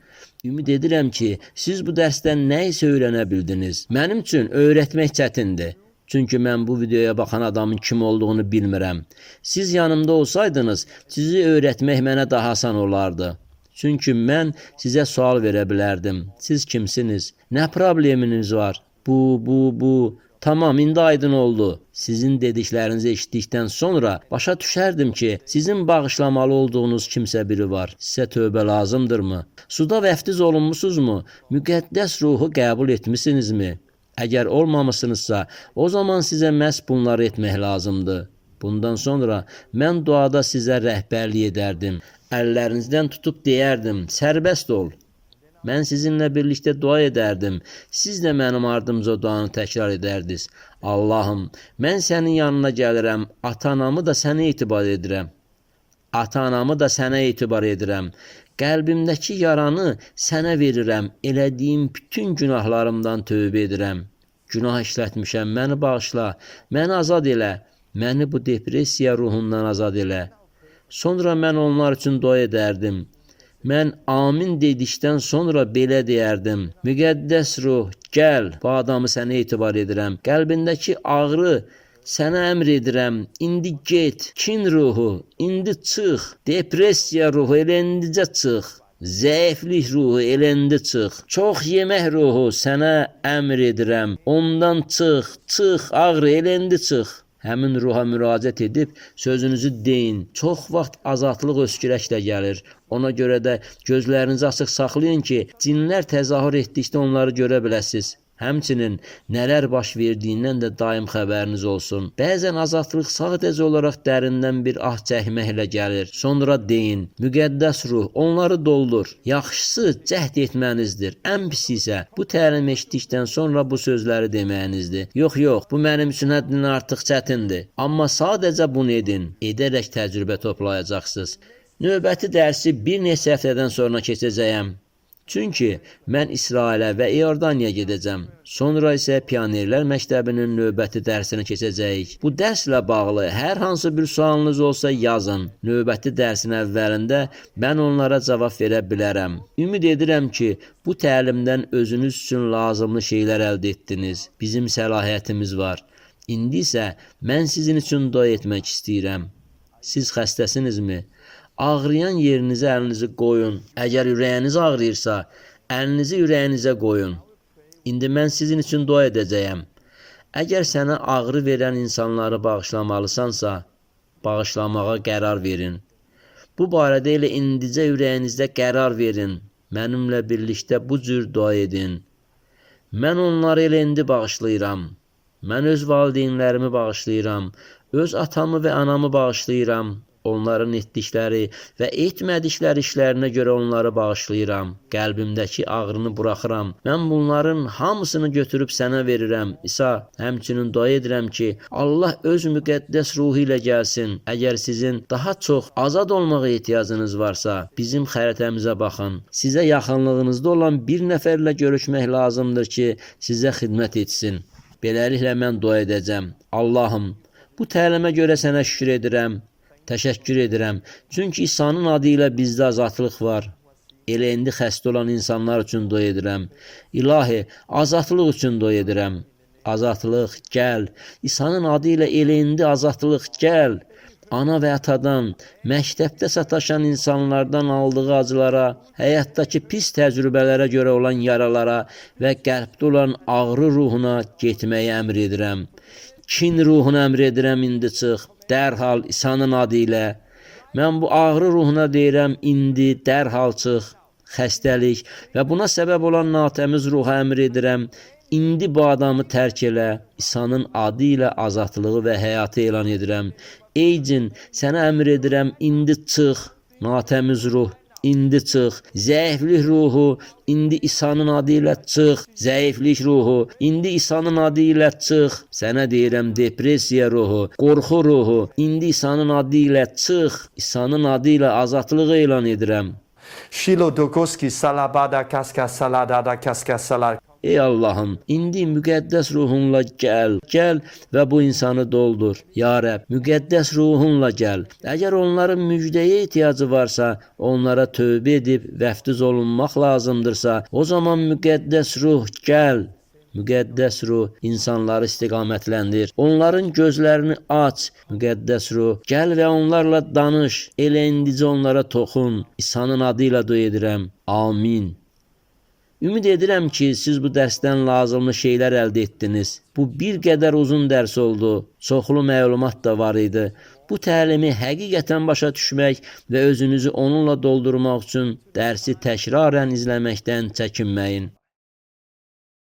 Ümid edirəm ki, siz bu dərsdən nə isə öyrənə bildiniz. Mənim üçün öyrətmək çətindir. Çünki mən bu videoya baxan adamın kim olduğunu bilmirəm. Siz yanımda olsaydınız, sizi öyrətmək mənə daha asan olardı. Çünki mən sizə sual verə bilərdim. Siz kimsiniz? Nə probleminiz var? Bu. Tamam, indi aydın oldu. Sizin dediklərinizi eşitdikdən sonra başa düşərdim ki, sizin bağışlamalı olduğunuz kimsə biri var. Sizə tövbə lazımdırmı? Suda vəftiz olunmusunuzmu? Müqəddəs ruhu qəbul etmisinizmi? Əgər olmamışsınızsa, o zaman sizə məhz bunları etmək lazımdır. Bundan sonra mən duada sizə rəhbərlik edərdim. Əllərinizdən tutub deyərdim, sərbəst ol. Mən sizinlə birlikdə dua edərdim. Siz də mənim ardımca duanı təkrar edərdiniz. Allahım, mən sənin yanına gəlirəm. Ata-anamı da sənə etibar edirəm. Ata-anamı da sənə etibar edirəm. Qəlbimdəki yaranı sənə verirəm. Elədiyim bütün günahlarımdan tövbə edirəm. Günah işlətmişəm, məni bağışla. Məni azad elə. Məni bu depressiya ruhundan azad elə. Sonra mən onlar üçün dua edərdim. Mən amin dedikdən sonra belə deyərdim. Müqəddəs ruh, gəl, bu adamı sənə etibar edirəm. Qəlbindəki ağrı sənə əmr edirəm. İndi get. Kin ruhu, indi çıx. Depressiya ruhu, elə indicə çıx. Zəiflik ruhu, elə indi çıx. Çox yemək ruhu, sənə əmr edirəm. Ondan çıx, ağrı, elə indi çıx. Həmin ruha müraciət edib sözünüzü deyin. Çox vaxt azadlıq öskürəklə gəlir. Ona görə də gözlərinizi açıq saxlayın ki, cinlər təzahür etdikdə onları görə biləsiniz. Həmçinin nələr baş verdiyindən də daim xəbəriniz olsun. Bəzən azadlıq sadəcə olaraq dərindən bir ah çəkməklə gəlir. Sonra deyin, müqəddəs ruh, onları doldur. Yaxşısı cəhd etmənizdir. Ən pisi isə bu təlimi eşitdikdən sonra bu sözləri deməyinizdir. Yox, bu mənim üçün həddindən artıq çətindir. Amma sadəcə bunu edin. Edərək təcrübə toplayacaqsınız. Növbəti dərsi bir neçə həftədən sonra keçəcəyəm. Çünki mən İsrailə və İordaniya gedəcəm. Sonra isə Pionerlər Məktəbinin növbəti dərsini keçəcəyik. Bu dərslə bağlı hər hansı bir sualınız olsa yazın. Növbəti dərsin əvvəlində mən onlara cavab verə bilərəm. Ümid edirəm ki, bu təlimdən özünüz üçün lazımlı şeylər əldə etdiniz. Bizim səlahiyyətimiz var. İndi isə mən sizin üçün dua etmək istəyirəm. Siz xəstəsinizmi? Ağrıyan yerinizə əlinizi qoyun. Əgər ürəyiniz ağrıyırsa, əlinizi ürəyinizə qoyun. İndi mən sizin üçün dua edəcəyəm. Əgər sənə ağrı verən insanları bağışlamalısansa, bağışlamağa qərar verin. Bu barədə elə indicə ürəyinizdə qərar verin. Mənimlə birlikdə bu cür dua edin. Mən onları elə indi bağışlayıram. Mən öz valideynlərimi bağışlayıram. Öz atamı və anamı bağışlayıram. Onların etdikləri və etmədikləri işlərinə görə onları bağışlayıram. Qəlbimdəki ağrını buraxıram. Mən bunların hamısını götürüb sənə verirəm. İsa, həmçinin dua edirəm ki, Allah öz müqəddəs ruhu ilə gəlsin. Əgər sizin daha çox azad olmağa ehtiyacınız varsa, bizim xəritəmizə baxın. Sizə yaxınlığınızda olan bir nəfərlə görüşmək lazımdır ki, sizə xidmət etsin. Beləliklə mən dua edəcəm. Allahım, bu təlimə görə sənə şükür edirəm. Təşəkkür edirəm. Çünki İsa'nın adı ilə bizdə azadlıq var. Elə indi xəstə olan insanlar üçün dua edirəm. İlahi, azadlıq üçün dua edirəm. Azadlıq, gəl. İsa'nın adı ilə elə indi azadlıq, gəl. Ana və atadan, məktəbdə sataşan insanlardan aldığı acılara, həyatdakı pis təcrübələrə görə olan yaralara və qəlbdə olan ağrı ruhuna getməyi əmr edirəm. Kin ruhunu əmr edirəm, indi çıx. Dərhal İsa'nın adı ilə. Mən bu ağrı ruhuna deyirəm, indi dərhal çıx. Xəstəlik və buna səbəb olan natəmiz ruha əmr edirəm. İndi bu adamı tərk elə. İsa'nın adı ilə azadlığı və həyatı elan edirəm. Ey cin, sənə əmr edirəm, indi çıx. Natəmiz ruh, indi çıx. Zəiflik ruhu, indi İsa'nın adı ilə çıx. Zəiflik ruhu, indi İsa'nın adı ilə çıx. Sənə deyirəm, depressiya ruhu, qorxu ruhu, indi İsa'nın adı ilə çıx. İsa'nın adı ilə azadlığı elan edirəm. Shilo dokoski salabada kaska saladada kaska salad. Ey Allahım, indi müqəddəs ruhunla gəl. Gəl və bu insanı doldur. Ya Rəbb, müqəddəs ruhunla gəl. Əgər onların müjdəyə ehtiyacı varsa, onlara tövbə edib vəftiz olunmaq lazımdırsa, o zaman müqəddəs ruh gəl. Müqəddəs ruh insanları istiqamətləndir. Onların gözlərini aç. Müqəddəs ruh, gəl və onlarla danış. Elə indicə onlara toxun. İsa'nın adı ilə dua edirəm. Amin. Ümid edirəm ki, siz bu dərsdən lazımlı şeylər əldə etdiniz. Bu bir qədər uzun dərs oldu. Çoxlu məlumat da var idi. Bu təlimi həqiqətən başa düşmək və özünüzü onunla doldurmaq üçün dərsi təkrarən izləməkdən çəkinməyin.